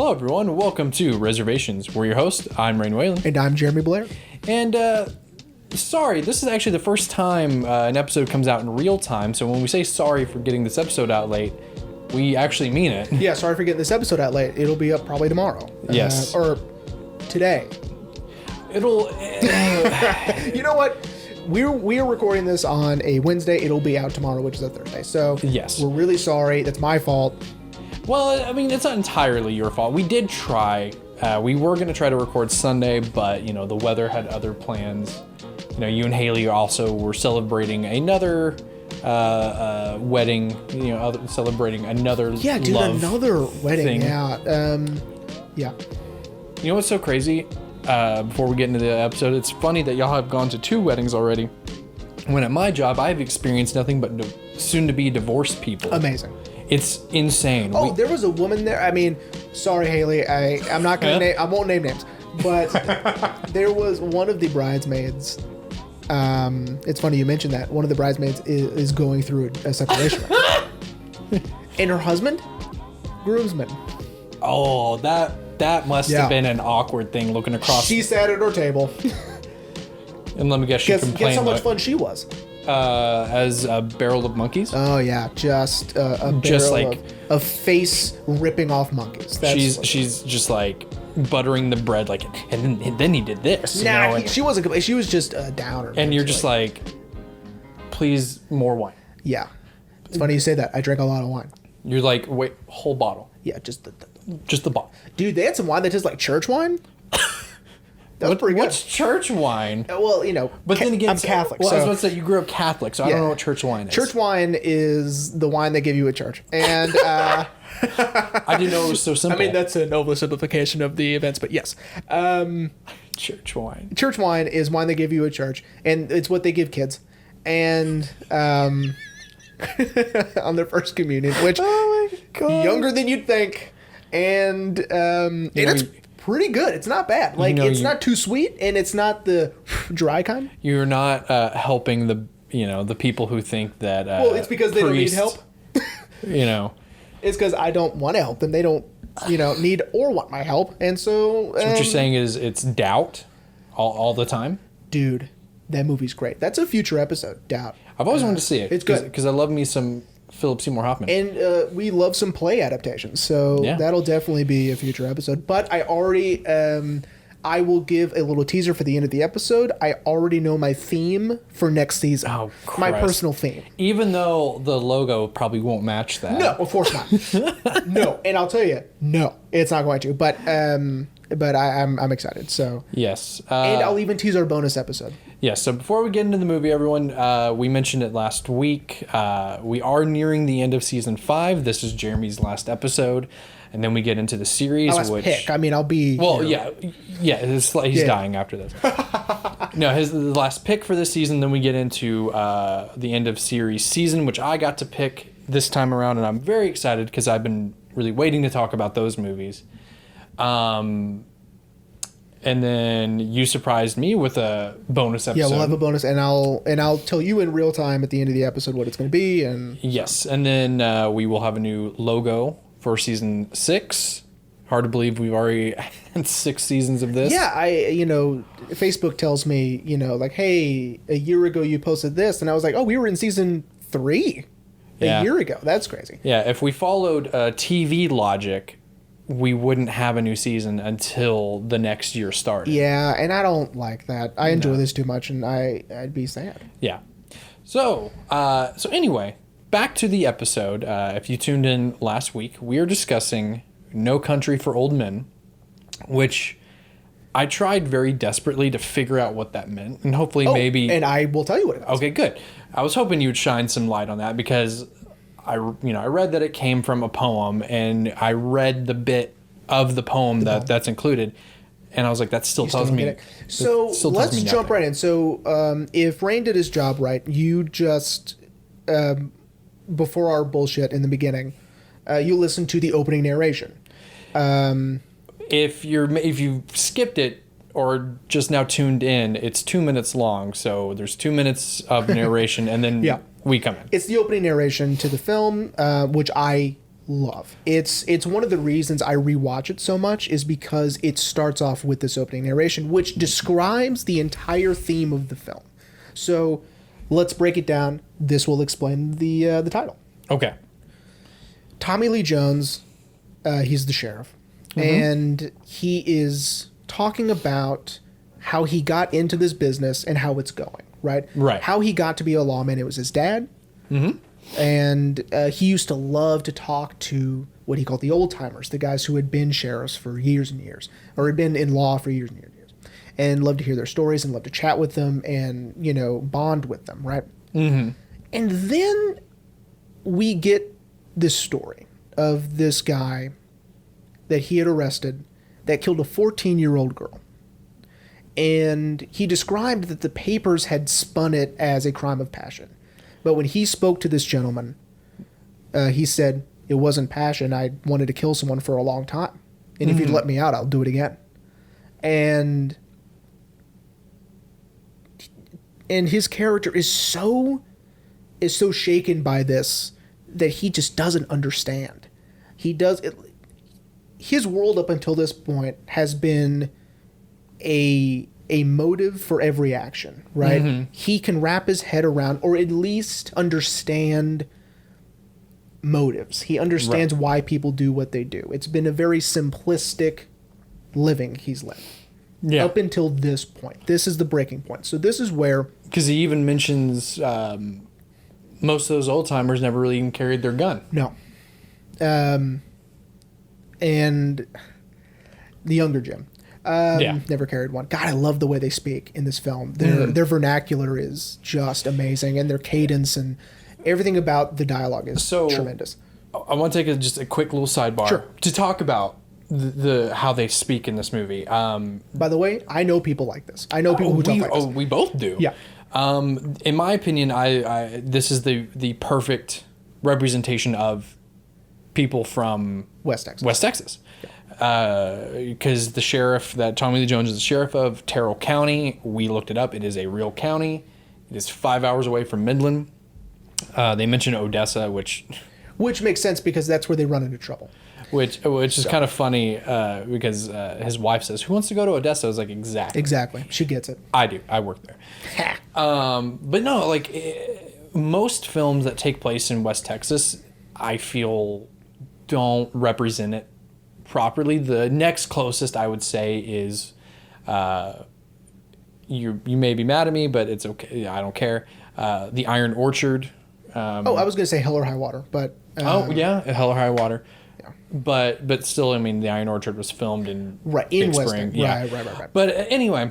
Hello, everyone. Welcome to Reservations. We're your hosts. I'm Rain Whalen. And I'm Jeremy Blair. And, sorry, this is actually the first time an episode comes out in real time. So when we say sorry for getting this episode out late, we actually mean it. Yeah, sorry for getting this episode out late. It'll be up probably tomorrow. Yes. Or today. It'll... You know what? We're recording this on a Wednesday. It'll be out tomorrow, which is a Thursday. So Yes. We're really sorry. That's my fault. Well, I mean, it's not entirely your fault. We did try. We were going to try to record Sunday, but, you know, the weather had other plans. You know, you and Haley also were celebrating another wedding, you know, celebrating another another wedding. thing. Yeah. You know what's so crazy? Before we get into the episode, it's funny that y'all have gone to 2 weddings already. When at my job, I've experienced nothing but soon-to-be divorced people. Amazing. It's insane. Oh, there was a woman there. I mean, sorry, Haley. I'm not going to name... I won't name names. But there was one of the bridesmaids. It's funny you mentioned that. One of the bridesmaids is going through a separation. And her husband? Groomsman. Oh, that must have been an awkward thing looking across. She sat at her table. And let me guess, she complained. Guess how much fun she was. As a barrel of monkeys. Oh yeah, just a barrel of face ripping off monkeys. She's just like buttering the bread, like, and then he did this. She wasn't. She was just a downer. And you're just like, please, more wine. Yeah, it's funny you say that. I drank a lot of wine. You're like, wait, whole bottle. Yeah, just the bottle. Dude, they had some wine that tastes like church wine. That's pretty good. What's church wine? Well, you know, but then again, I'm Catholic. Well, so, I was about to say you grew up Catholic, so I don't know what church wine is. Church wine is the wine they give you at church, and I didn't know it was so simple. I mean, that's an oversimplification of the events, but yes. Church wine. Church wine is wine they give you at church, and it's what they give kids, and on their first communion, which younger than you'd think, and it's pretty good. It's not bad. Like, it's not too sweet, and it's not the dry kind. You're not helping the people who think that. Well, it's because they don't need help. It's because I don't want to help them. They don't, need or want my help, and so. So what you're saying is it's doubt, all the time. Dude, that movie's great. That's a future episode. Doubt. I've always wanted to see it. It's good because I love me some Philip Seymour Hoffman. And we love some play adaptations, so that'll definitely be a future episode. But I already, I will give a little teaser for the end of the episode. I already know my theme for next season. Oh, Christ. My personal theme. Even though the logo probably won't match that. No, of course not. No, and I'll tell you, no, it's not going to. But I'm excited. So yes, and I'll even tease our bonus episode. Yes. So before we get into the movie, everyone, we mentioned it last week. We are nearing the end of season 5. This is Jeremy's last episode, and then we get into the series. Pick. I mean, I'll be. Well, yeah. He's dying after this. No, the last pick for this season. Then we get into the end of series season, which I got to pick this time around, and I'm very excited because I've been really waiting to talk about those movies. And then you surprised me with a bonus episode. Yeah, we'll have a bonus, and I'll tell you in real time at the end of the episode what it's going to be. And yes, and then we will have a new logo for season 6. Hard to believe we've already had 6 seasons of this. Yeah, Facebook tells me, like, hey, a year ago you posted this, and I was like, oh, we were in season 3 a year ago. That's crazy. Yeah, if we followed TV logic, we wouldn't have a new season until the next year started. Yeah, and I don't like that. I enjoy this too much, and I'd be sad. Yeah. So anyway, back to the episode. If you tuned in last week, we are discussing No Country for Old Men, which I tried very desperately to figure out what that meant, and hopefully maybe... and I will tell you what it means. Okay, good. I was hoping you would shine some light on that because... I read that it came from a poem, and I read the bit of the poem that's included, and I was like, that still tells me. So let's jump right in. So if Rain did his job right, you just before our bullshit in the beginning, you listened to the opening narration. If you skipped it or just now tuned in, it's 2 minutes long. So there's 2 minutes of narration, and then we come in. It's the opening narration to the film, which I love. It's one of the reasons I rewatch it so much is because it starts off with this opening narration, which describes the entire theme of the film. So let's break it down. This will explain the title. Okay. Tommy Lee Jones, he's the sheriff, and he is talking about how he got into this business and how it's going, right? Right. How he got to be a lawman. It was his dad. Mm-hmm. And he used to love to talk to what he called the old timers, the guys who had been sheriffs for years and years, or had been in law for years and years and years, and loved to hear their stories and loved to chat with them and, you know, bond with them, right? Mm-hmm. And then we get this story of this guy that he had arrested that killed a 14-year-old girl. And he described that the papers had spun it as a crime of passion. But when he spoke to this gentleman, he said, it wasn't passion. I wanted to kill someone for a long time. And if you'd let me out, I'll do it again. And his character is so shaken by this that he just doesn't understand. His world up until this point has been a motive for every action, right? Mm-hmm. He can wrap his head around, or at least understand motives. He understands why people do what they do. It's been a very simplistic living he's lived. Yeah. Up until this point. This is the breaking point. So this is where... Because he even mentions most of those old-timers never really even carried their gun. No. And the younger Jim. Never carried one. God, I love the way they speak in this film. Their vernacular is just amazing, and their cadence and everything about the dialogue is tremendous. I want to take just a quick little sidebar to talk about the how they speak in this movie. By the way, I know people like this. I know people who talk like this. We both do. Yeah. In my opinion, I this is the perfect representation of people from West Texas. Because the sheriff that Tommy Lee Jones is the sheriff of Terrell County, we looked it up. It is a real county. It is 5 hours away from Midland. They mention Odessa, which makes sense because that's where they run into trouble. Which is kind of funny because his wife says, "Who wants to go to Odessa?" I was like, exactly. She gets it. I do. I work there. But no, like most films that take place in West Texas, I feel don't represent it properly. The next closest I would say is, you may be mad at me, but it's okay. I don't care. The Iron Orchard. I was going to say Hell or High Water, but Hell or High Water. Yeah. But still, I mean, the Iron Orchard was filmed in in West Spring. Yeah. Right. But anyway,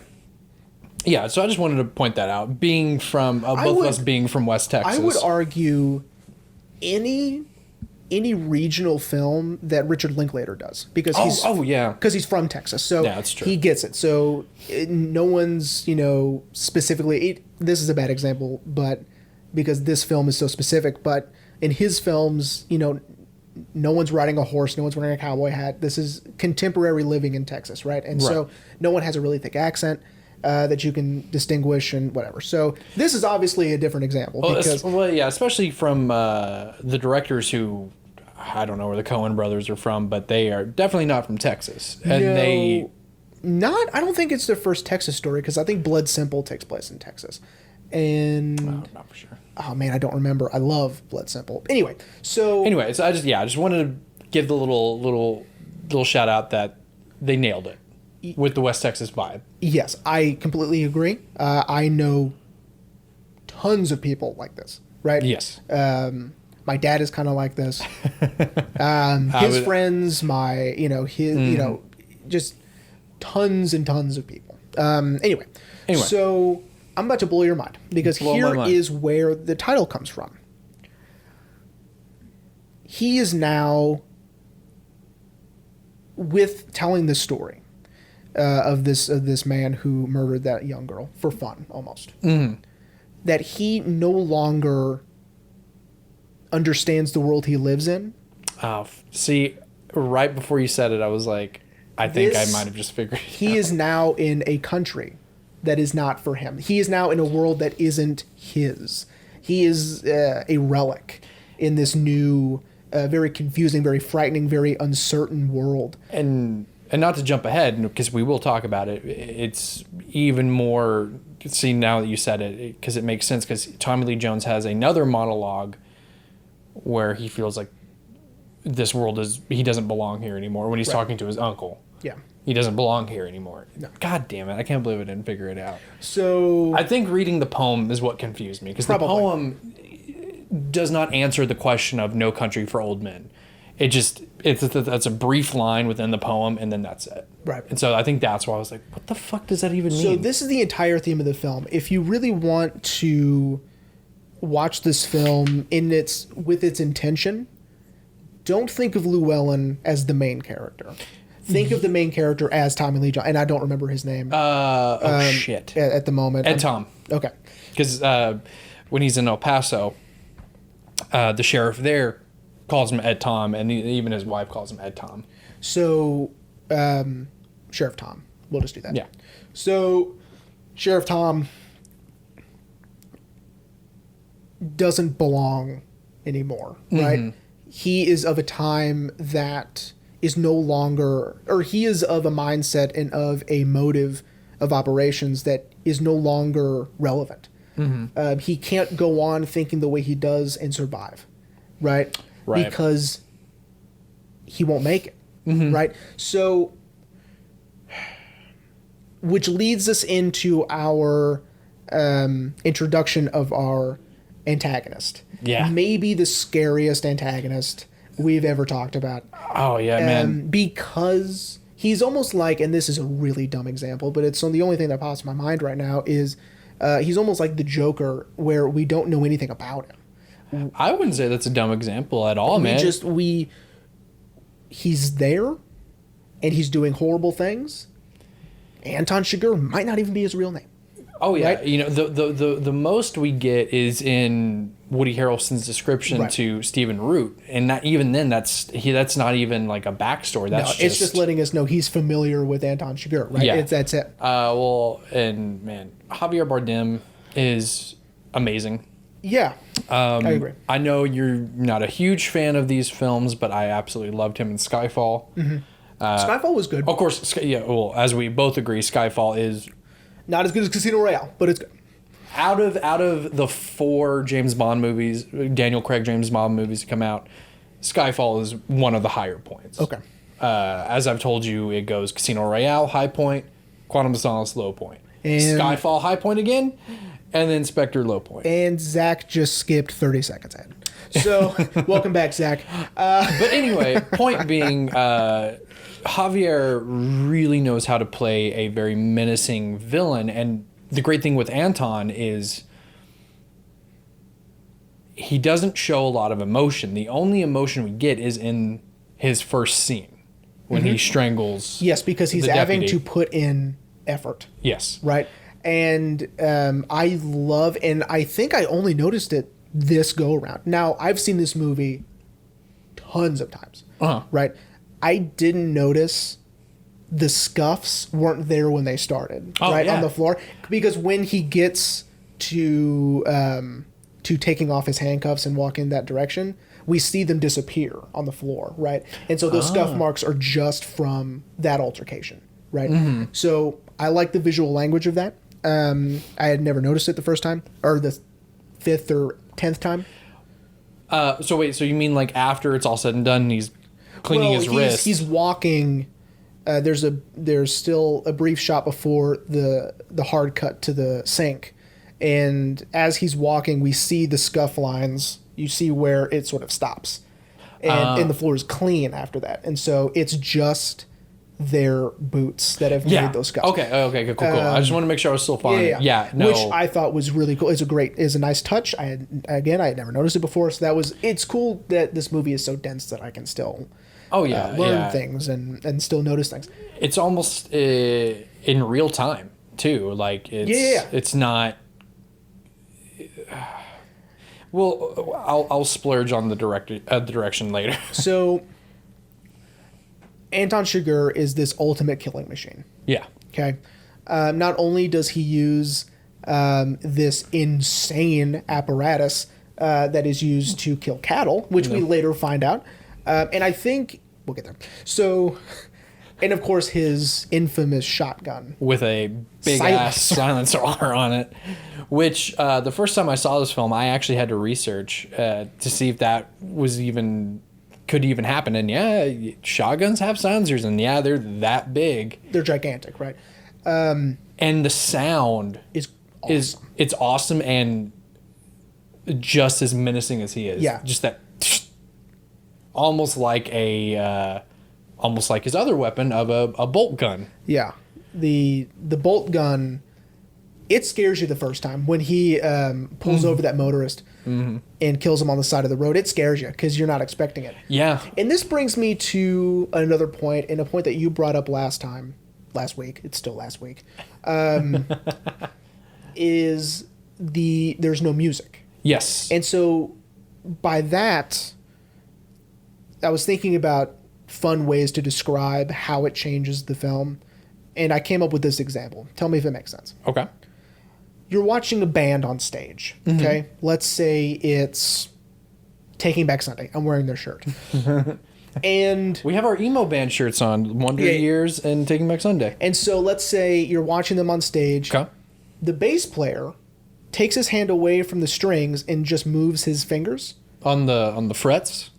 yeah. So I just wanted to point that out. Being from both of us being from West Texas, I would argue any regional film that Richard Linklater does because he's from Texas, so yeah, that's true. He gets it. So no one's specifically. This is a bad example, but because this film is so specific, but in his films, no one's riding a horse, no one's wearing a cowboy hat. This is contemporary living in Texas, right? And so no one has a really thick accent that you can distinguish and whatever. So this is obviously a different example. Especially from the directors who, I don't know where the Coen Brothers are from, but they are definitely not from Texas. And I don't think it's their first Texas story because I think Blood Simple takes place in Texas. And not for sure. Oh man, I don't remember. I love Blood Simple. Anyway, so I just wanted to give the little shout out that they nailed it with the West Texas vibe. Yes, I completely agree. I know tons of people like this, right? Yes. My dad is kind of like this. His friends, just tons and tons of people. Anyway. So I'm about to blow your mind because here is where the title comes from. He is now, with telling this story of this man who murdered that young girl for fun, almost, that he no longer understands the world he lives in. See, right before you said it, I was like, I think I might have just figured it out. He is now in a country that is not for him. He is now in a world that isn't his. He is a relic in this new very confusing, very frightening, very uncertain world. And not to jump ahead, because we will talk about it, it's even more, see now that you said it, because it makes sense, because Tommy Lee Jones has another monologue where he feels like this world he doesn't belong here anymore when he's talking to his uncle. Yeah. He doesn't belong here anymore. No. God damn it. I can't believe I didn't figure it out. So I think reading the poem is what confused me, because the poem does not answer the question of No Country for Old Men. That's a brief line within the poem, and then that's it. Right. And so I think that's why I was like, what the fuck does that even mean? So this is the entire theme of the film. If you really want to watch this film with its intention, don't think of Llewellyn as the main character. Think of the main character as Tommy Lee Jones, and I don't remember his name. Shit. At the moment. Ed Tom. Okay. Because when he's in El Paso, the sheriff there calls him Ed Tom, and even his wife calls him Ed Tom. So, Sheriff Tom. We'll just do that. Yeah. So, Sheriff Tom doesn't belong anymore, right? Mm-hmm. He is of a time that is no longer, or he is of a mindset and of a motive of operations that is no longer relevant. Mm-hmm. He can't go on thinking the way he does and survive, right? Because he won't make it, right? So, which leads us into our introduction of our antagonist. Yeah. Maybe the scariest antagonist we've ever talked about. Oh, yeah, man. Because he's almost like, and this is a really dumb example, but it's the only thing that pops in my mind right now is he's almost like the Joker, where we don't know anything about him. I wouldn't say that's a dumb example at all, man. He's there, and he's doing horrible things. Anton Chigurh might not even be his real name. Oh yeah, right? You know, the most we get is in Woody Harrelson's description to Stephen Root, and not even then. That's not even like a backstory. It's just letting us know he's familiar with Anton Chigurh, right? Yeah, that's it. Well, and man, Javier Bardem is amazing. Yeah, I agree. I know you're not a huge fan of these films, but I absolutely loved him in Skyfall. Mm-hmm. Skyfall was good. Of course, yeah. Well, as we both agree, Skyfall is not as good as Casino Royale, but it's good. Out of the 4 James Bond movies, Daniel Craig James Bond movies to come out, Skyfall is one of the higher points. Okay. As I've told you, it goes Casino Royale, high point, Quantum of Solace, low point. And Skyfall, high point again, and then Spectre, low point. And Zach just skipped 30 seconds ahead. So, welcome back, Zach. But anyway, point being, Javier really knows how to play a very menacing villain, and the great thing with Anton is he doesn't show a lot of emotion. The only emotion we get is in his first scene when he strangles. Yes, because he's having to put in effort. Yes. Right? And I love, and I think I only noticed it this go around. Now, I've seen this movie tons of times. Right? I didn't notice the scuffs weren't there when they started, on the floor, because when he gets to taking off his handcuffs and walking that direction, we see them disappear on the floor, right? And so those scuff marks are just from that altercation, right? Mm-hmm. So I like the visual language of that. I had never noticed it the first time, or the 5th or 10th time. So wait, so you mean like after it's all said and done, he's cleaning his wrist? He's walking. There's still a brief shot before the hard cut to the sink, and as he's walking, we see the scuff lines. You see where it sort of stops, and the floor is clean after that, and so it's just their boots that have made those scuffs. Okay, cool. I just want to make sure I was still following. Yeah, no. Which I thought was really cool. It's a nice touch. I had never noticed it before, so it's cool that this movie is so dense that I can still learn things and still notice things. It's almost in real time too. Like it's not. Well, I'll splurge on the direction later. So, Anton Chigurh is this ultimate killing machine. Yeah. Okay. Not only does he use this insane apparatus that is used to kill cattle, which we later find out. And I think we'll get there. So, and of course, his infamous shotgun with a big ass silencer on it. Which the first time I saw this film, I actually had to research to see if that was could even happen. And yeah, shotguns have silencers, and yeah, they're that big. They're gigantic, right? And the sound is awesome. It's awesome and just as menacing as he is. Yeah, just that, almost like his other weapon of a bolt gun. Yeah, the bolt gun. It scares you the first time when he pulls over that motorist and kills him on the side of the road. It scares you because you're not expecting it. Yeah. And this brings me to another point, and a point that you brought up last week. It's still last week. Is there's no music. Yes. And so by that, I was thinking about fun ways to describe how it changes the film, and I came up with this example. Tell me if it makes sense. Okay. You're watching a band on stage, okay? Let's say it's Taking Back Sunday. I'm wearing their shirt. And we have our emo band shirts on, Wonder Years and Taking Back Sunday. And so let's say you're watching them on stage. Okay. The bass player takes his hand away from the strings and just moves his fingers. On the frets?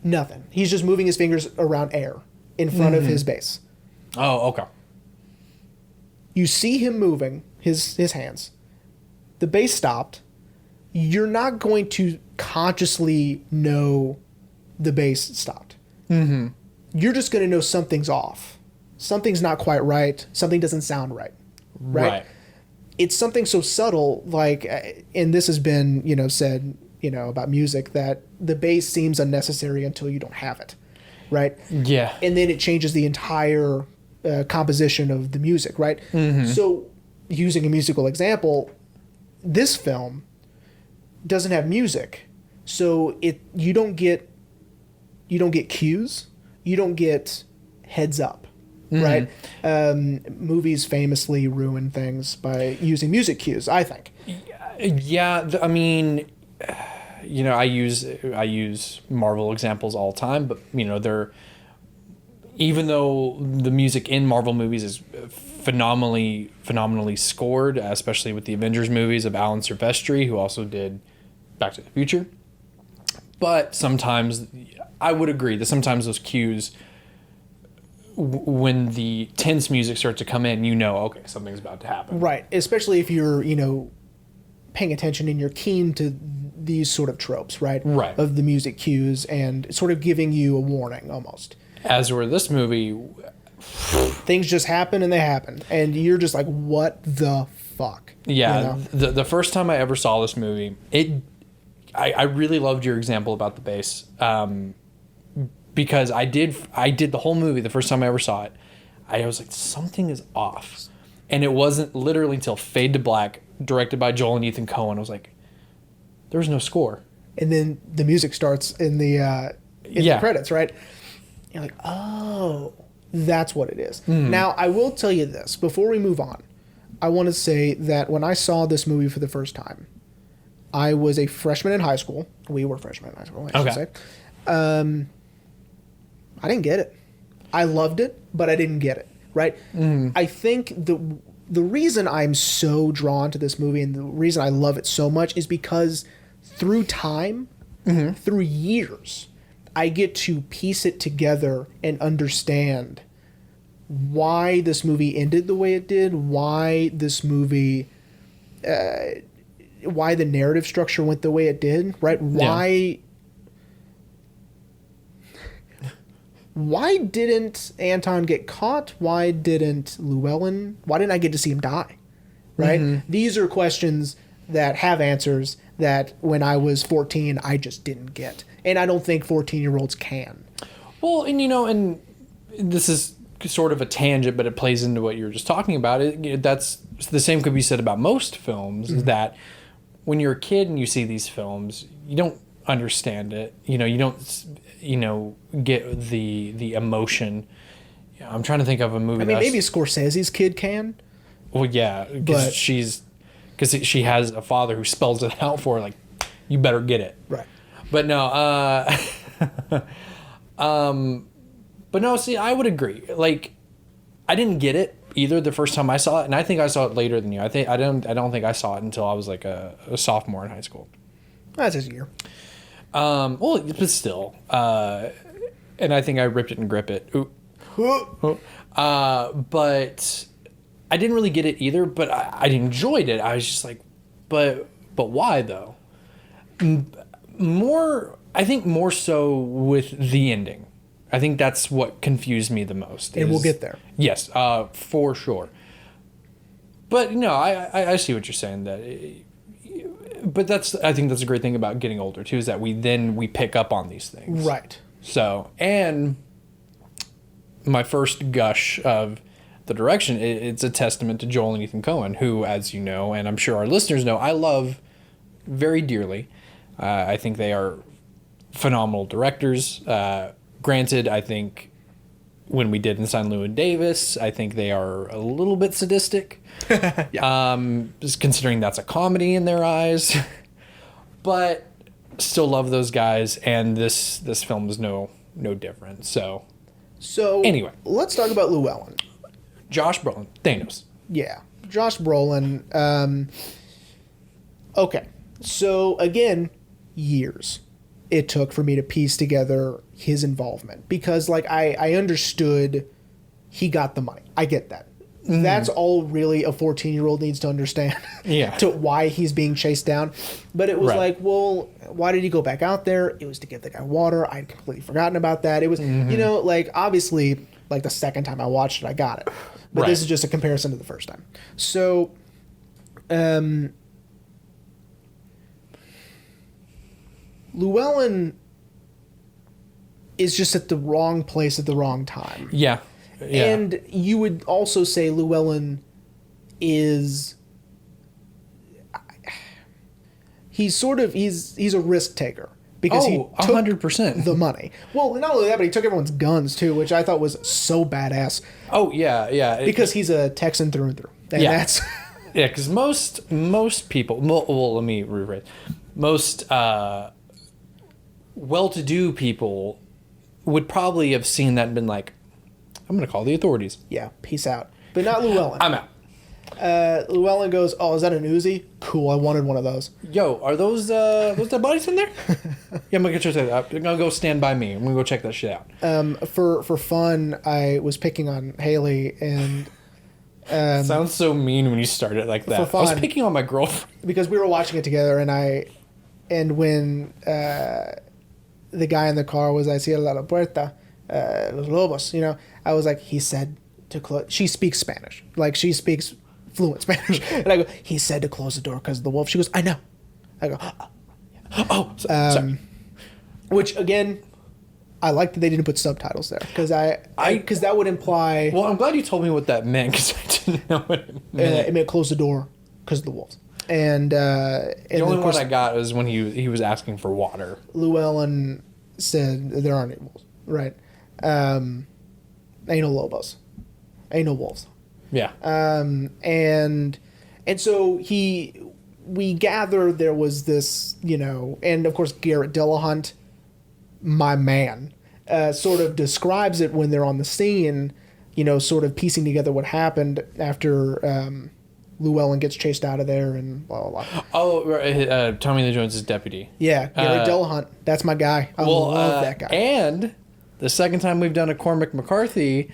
Nothing. He's just moving his fingers around air in front of his bass. Oh, okay. You see him moving his hands. The bass stopped. You're not going to consciously know the bass stopped. Mm-hmm. You're just going to know something's off. Something's not quite right. Something doesn't sound right. Right? It's something so subtle, like, and this has been, said, about music, that the bass seems unnecessary until you don't have it. Right? Yeah. And then it changes the entire composition of the music, right? Mm-hmm. So, using a musical example, this film doesn't have music, so you don't get cues, you don't get heads up, right? Movies famously ruin things by using music cues, I think. Yeah, I mean, I use Marvel examples all the time, but they're, even though the music in Marvel movies is phenomenally scored, especially with the Avengers movies of Alan Silvestri, who also did Back to the Future. But sometimes, I would agree that sometimes those cues, when the tense music starts to come in, okay, something's about to happen. Right, especially if you're, paying attention and you're keen to these sort of tropes, right? Right. Of the music cues and sort of giving you a warning almost. As were this movie, things just happen and they happen, and you're just like, what the fuck? Yeah. The first time I ever saw this movie, I really loved your example about the bass, because I did the whole movie the first time I ever saw it. I was like, something is off, and it wasn't literally until Fade to Black, directed by Joel and Ethan Coen, I was like, there's no score, and then the music starts in the credits, right? You're like, oh, that's what it is. Now, I will tell you this. Before we move on, I want to say that when I saw this movie for the first time, I was a freshman in high school. We were freshmen in high school, I should say. I didn't get it. I loved it, but I didn't get it, right? I think the reason I'm so drawn to this movie and the reason I love it so much is because through time, through years, I get to piece it together and understand why this movie ended the way it did, why this movie, why the narrative structure went the way it did, right? Why didn't Anton get caught? Why didn't Llewellyn? Why didn't I get to see him die? Right? These are questions that have answers that when I was 14, I just didn't get. And I don't think 14-year-olds can. Well, and and this is sort of a tangent, but it plays into what you were just talking about. That's the same could be said about most films, is that when you're a kid and you see these films, you don't understand it. You don't, get the emotion. I'm trying to think of a movie. I mean, maybe Scorsese's kid can. Well, yeah, because she has a father who spells it out for her, like, you better get it. Right. But no, but no, see, I would agree. Like, I didn't get it either the first time I saw it, and I think I saw it later than you. I don't think I saw it until I was like a sophomore in high school. That's his year. Well, but still, and I think I ripped it and grip it. Ooh. But I didn't really get it either. But I enjoyed it. I was just like, but why though? I think more so with the ending. I think that's what confused me the most. And we'll get there. Yes, for sure. But no, I see what you're saying. But I think that's a great thing about getting older too, is that we pick up on these things. Right. So, and my first gush of the direction, it's a testament to Joel and Ethan Coen, who, as you know, and I'm sure our listeners know, I love very dearly. I think they are phenomenal directors. Granted, I think when we did Inside Llewyn Davis, I think they are a little bit sadistic. Yeah. Just considering that's a comedy in their eyes. But still love those guys, and this film is no different. So anyway, let's talk about Llewellyn. Josh Brolin, Thanos. Yeah, Josh Brolin. Okay, so again, years it took for me to piece together his involvement, because like I understood he got the money. I get that. Mm-hmm. That's all really a 14-year-old needs to understand. Yeah. To why he's being chased down. But it was like, well, why did he go back out there? It was to give the guy water. I'd completely forgotten about that. It was, like, obviously, like the second time I watched it, I got it. But this is just a comparison to the first time. So, Llewellyn is just at the wrong place at the wrong time. Yeah. And you would also say Llewellyn is... He's a risk taker. Because he took 100%. the money. Well, not only that, but he took everyone's guns, too, which I thought was so badass. Oh, yeah. Because he's a Texan through and through. And that's... Yeah, because most people... Well, let me rephrase. Most well-to-do people would probably have seen that and been like, I'm going to call the authorities. Yeah, peace out. But not Llewellyn. I'm out. Llewellyn goes, oh, is that an Uzi? Cool, I wanted one of those. Yo, are those dead bodies in there? Yeah, I'm going to check that out. I'm going to go stand by me. I'm going to go check that shit out. For fun, I was picking on Haley, and... Sounds so mean when you start it like that. For fun, I was picking on my girlfriend. Because we were watching it together, and when the guy in the car was, I see a la puerta, los lobos, I was like, he said to close... She speaks Spanish. Like, she speaks fluent Spanish. And I go, he said to close the door because of the wolf. She goes, I know. I go, sorry. Which, again, I like that they didn't put subtitles there. Because because that would imply... Well, I'm glad you told me what that meant, because I didn't know what it meant. It meant close the door because of the wolves. And the only one I got was when he was asking for water. Llewellyn said there aren't any wolves. Right. Ain't no lobos. Ain't no wolves. Yeah. And so we gather there was this, and of course Garrett Dillahunt, my man, sort of describes it when they're on the scene, sort of piecing together what happened after Llewellyn gets chased out of there and blah, blah, blah. Oh, right, Tommy Lee Jones' deputy. Yeah, Garrett Dillahunt. That's my guy. I love that guy. And the second time we've done a Cormac McCarthy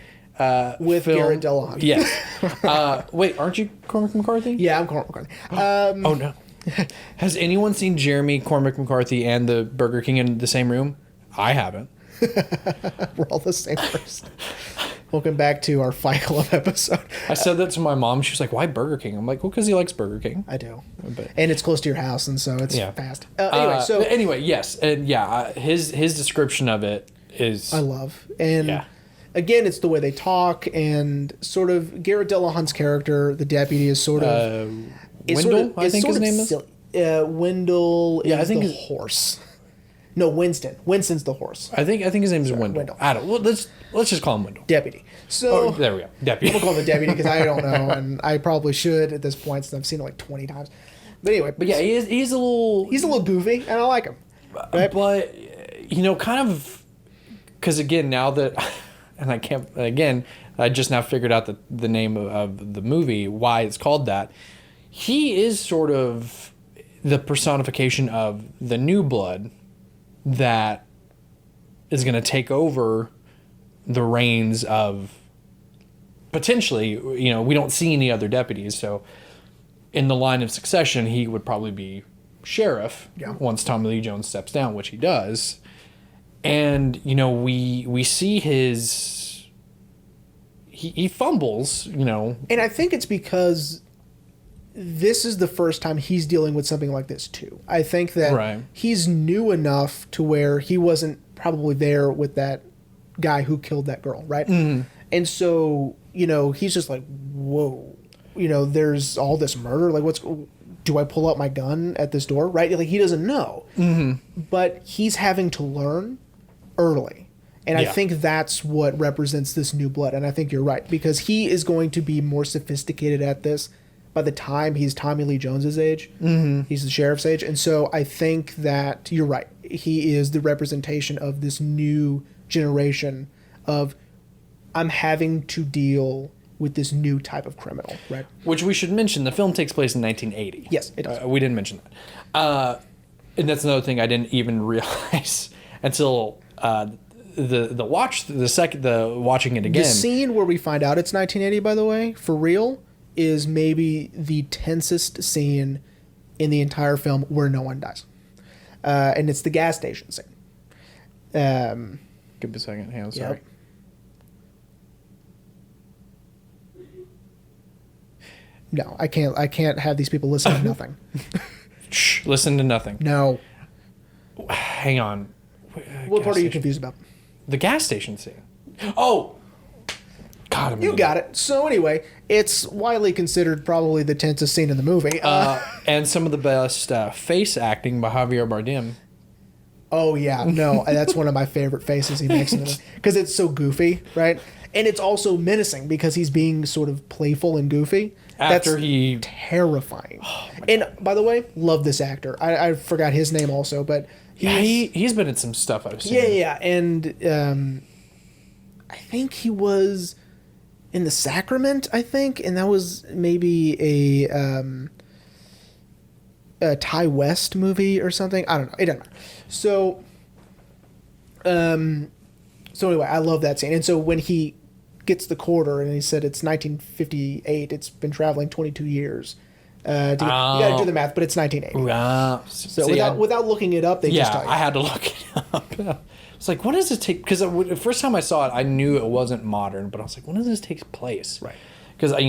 with film. Garrett Dillahunt. Yes. Wait, aren't you Cormac McCarthy? Yeah, I'm Cormac McCarthy. Oh, no. Has anyone seen Jeremy Cormac McCarthy and the Burger King in the same room? I haven't. We're all the same person. Welcome back to our Fight Club episode. I said that to my mom. She was like, why Burger King? I'm like, well, because he likes Burger King. I do. And it's close to your house, and so it's fast. Anyway, yes. And his description of it is... I love. And again, it's the way they talk, and sort of Garrett Dillahunt's character, the deputy, is sort of... Wendell, I think his name is? Wendell is the horse. No, Winston. Winston's the horse. I think his name is Wendell. I don't. Well, let's just call him Wendell. Deputy. So there we go. Deputy. I'm gonna call him the deputy because I don't know, and I probably should at this point since I've seen it like 20 times. But anyway. But yeah, he's a little... He's a little goofy, and I like him. Right? But, kind of... Because again, now that... And I can't... Again, I just now figured out the name of the movie, why it's called that. He is sort of the personification of the new blood that is going to take over the reins of... Potentially, we don't see any other deputies, so... In the line of succession, he would probably be sheriff once Tommy Lee Jones steps down, which he does. And, we see his... He fumbles, And I think it's because this is the first time he's dealing with something like this, too. I think that he's new enough to where he wasn't probably there with that guy who killed that girl, right? Mm-hmm. And so, he's just like, whoa. There's all this murder. Like, do I pull out my gun at this door? Right? Like, he doesn't know. Mm-hmm. But he's having to learn early. And I think that's what represents this new blood. And I think you're right. Because he is going to be more sophisticated at this by the time he's Tommy Lee Jones's age. Mm-hmm. He's the sheriff's age. And so I think that you're right. He is the representation of this new generation of, I'm having to deal with this new type of criminal, right? Which we should mention, the film takes place in 1980. Yes, it does. We didn't mention that. And that's another thing I didn't even realize until the watching it again. The scene where we find out it's 1980, by the way, for real, is maybe the tensest scene in the entire film where no one dies. And it's the gas station scene. Give me a second. Hang on, sorry. Yep. No, I can't have these people listen to nothing. Shh, listen to nothing. No. Hang on. What part are you confused about? The gas station scene. Oh! God, you got it. So anyway, it's widely considered probably the tensest scene in the movie. And some of the best face acting by Javier Bardem. Oh, yeah. No, that's one of my favorite faces he makes in the movie. Because it's so goofy, right? And it's also menacing because he's being sort of playful and goofy. That's terrifying. Oh, and by the way, love this actor. I forgot his name also, but he's been in some stuff I've seen. Yeah. And I think he was in The Sacrament, I think, and that was maybe a Ty West movie or something. I don't know. It doesn't matter. So anyway, I love that scene. And so when he gets the quarter and he said it's 1958, it's been traveling 22 years. You got to do the math, but it's 1980. So without looking it up, they just tell you. I had to look it up. It's like, what does it take? Because the first time I saw it, I knew it wasn't modern, but I was like, when does this take place? Right. Because, as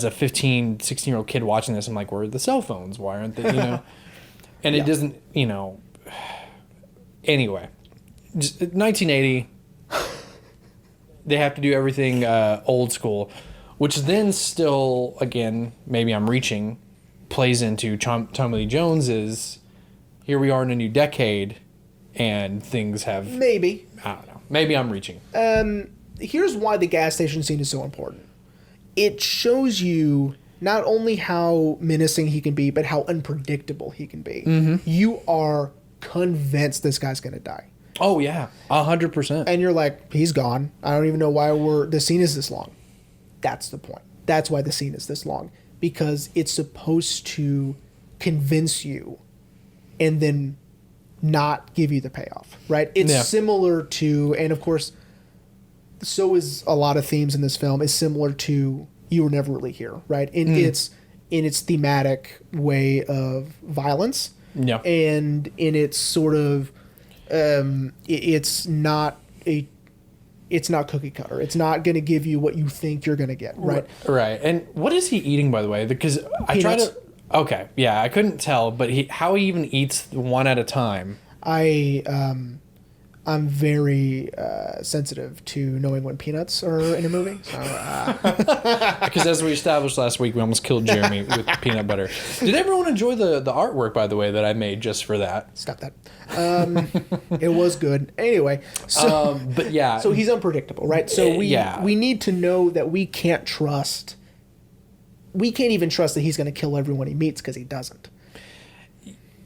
a 15, 16-year-old kid watching this, I'm like, where are the cell phones? Why aren't they, And it doesn't, Anyway, just 1980, they have to do everything old school, which then still, again, maybe I'm reaching, plays into Tommy Lee Jones's, here we are in a new decade, and things have... Maybe. I don't know. Maybe I'm reaching. Here's why the gas station scene is so important. It shows you not only how menacing he can be, but how unpredictable he can be. Mm-hmm. You are convinced this guy's going to die. Oh, yeah. 100%. And you're like, he's gone. I don't even know why the scene is this long. That's the point. That's why the scene is this long. Because it's supposed to convince you and then not give you the payoff, right? It's similar to, and of course, so is a lot of themes in this film, is similar to You Were Never Really Here, right? In its thematic way of violence. Yeah. And in its sort of, it's not cookie cutter. It's not going to give you what you think you're going to get, right? Right. And what is he eating, by the way? Because I try to... Okay, yeah, I couldn't tell, but how he even eats one at a time. I'm very sensitive to knowing when peanuts are in a movie. Because as we established last week, we almost killed Jeremy with peanut butter. Did everyone enjoy the artwork, by the way, that I made just for that? Stop that. It was good. Anyway, so but yeah, so he's unpredictable, right? So we need to know that we can't trust we can't even trust that he's going to kill everyone he meets because he doesn't.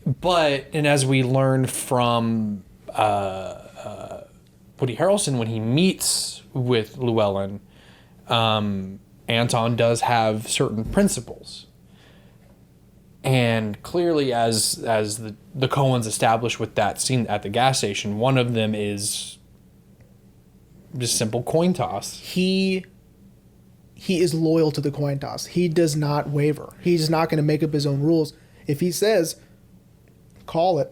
But, and as we learn from Woody Harrelson when he meets with Llewellyn, Anton does have certain principles. And clearly, as the Coens established with that scene at the gas station, one of them is just simple coin toss. He is loyal to the coin toss. He does not waver. He's not going to make up his own rules. If he says, call it,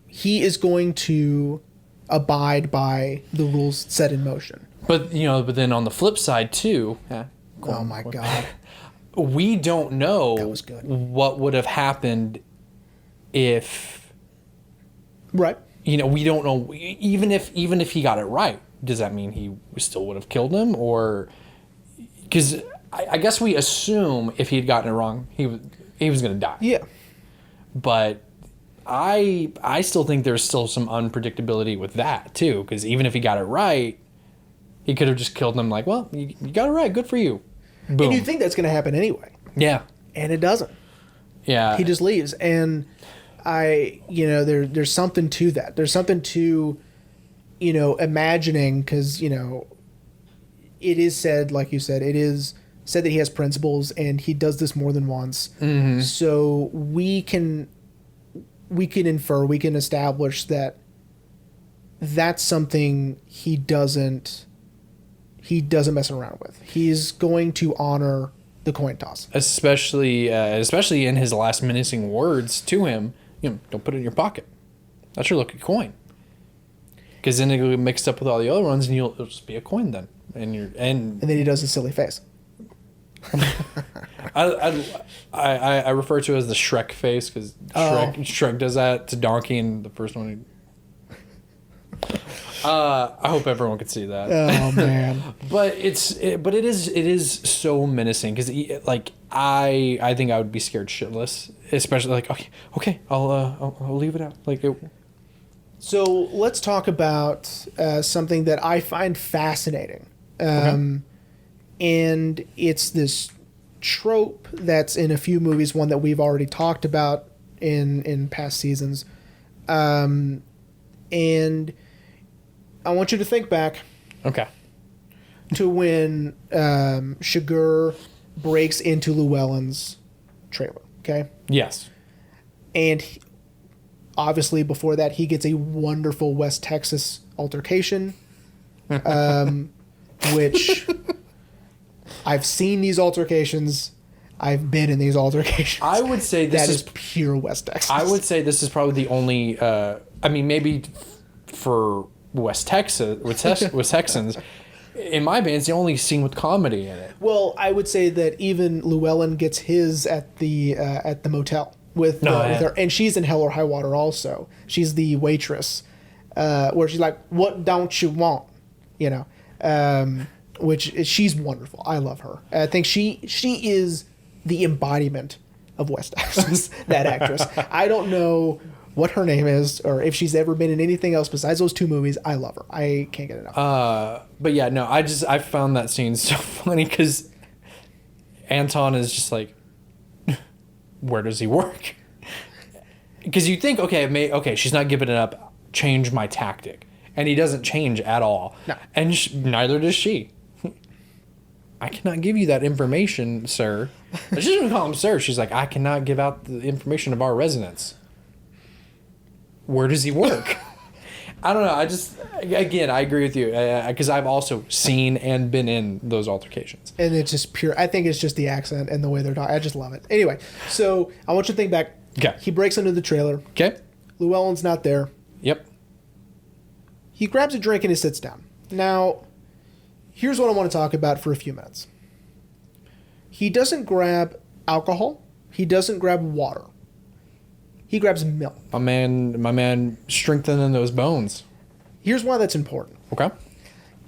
he is going to abide by the rules set in motion. But then on the flip side too, oh my God, we don't know that was good. What would have happened if, right? We don't know. Even if he got it right, does that mean he still would have killed him? Or because I guess we assume if he had gotten it wrong, he was going to die. Yeah, but I still think there's still some unpredictability with that too, because even if he got it right, he could have just killed them. Like, well, you got it right, good for you. Boom. And you think that's going to happen anyway. Yeah, and it doesn't. Yeah, he just leaves, and there's something to that. There's something to, imagining, because it is said, like you said, it is said that he has principles, and he does this more than once. Mm-hmm. So we can infer, we can establish that that's something he doesn't mess around with. He's going to honor the coin toss, especially in his last menacing words to him. Don't put it in your pocket. That's your lucky coin. Because then it'll get mixed up with all the other ones, and it'll just be a coin then. And then he does a silly face. I refer to it as the Shrek face, because Shrek does that to Donkey in the first one. I hope everyone could see that. Oh man! But it is so menacing, because I think I would be scared shitless, especially okay I'll leave it out So let's talk about something that I find fascinating. And it's this trope that's in a few movies, one that we've already talked about in past seasons. And I want you to think back to when Chigurh breaks into Llewellyn's trailer, okay? Yes. And obviously before that, he gets a wonderful West Texas altercation, which... I've seen these altercations. I've been in these altercations. I would say this is pure West Texas. I would say this is probably the only. Maybe for West Texans, in my opinion, it's the only scene with comedy in it. Well, I would say that even Llewellyn gets his at the motel with her, and she's in Hell or High Water also. She's the waitress, where she's like, "What don't you want?" Which she's wonderful. I love her. I think she is the embodiment of West Texas, that actress. I don't know what her name is or if she's ever been in anything else besides those two movies. I love her. I can't get enough. But yeah, no, I found that scene so funny because Anton is just like, where does he work? Because you think, okay, she's not giving it up. Change my tactic. And he doesn't change at all. No. And neither does she. I cannot give you that information, sir. She doesn't call him sir. She's like, I cannot give out the information of our residents. Where does he work? I don't know. I agree with you. Because I've also seen and been in those altercations. And it's just pure. I think it's just the accent and the way they're talking. I just love it. Anyway, so I want you to think back. Okay. He breaks into the trailer. Okay. Llewellyn's not there. Yep. He grabs a drink and he sits down. Now, here's what I want to talk about for a few minutes. He doesn't grab alcohol. He doesn't grab water. He grabs milk. My man strengthening those bones. Here's why that's important. Okay.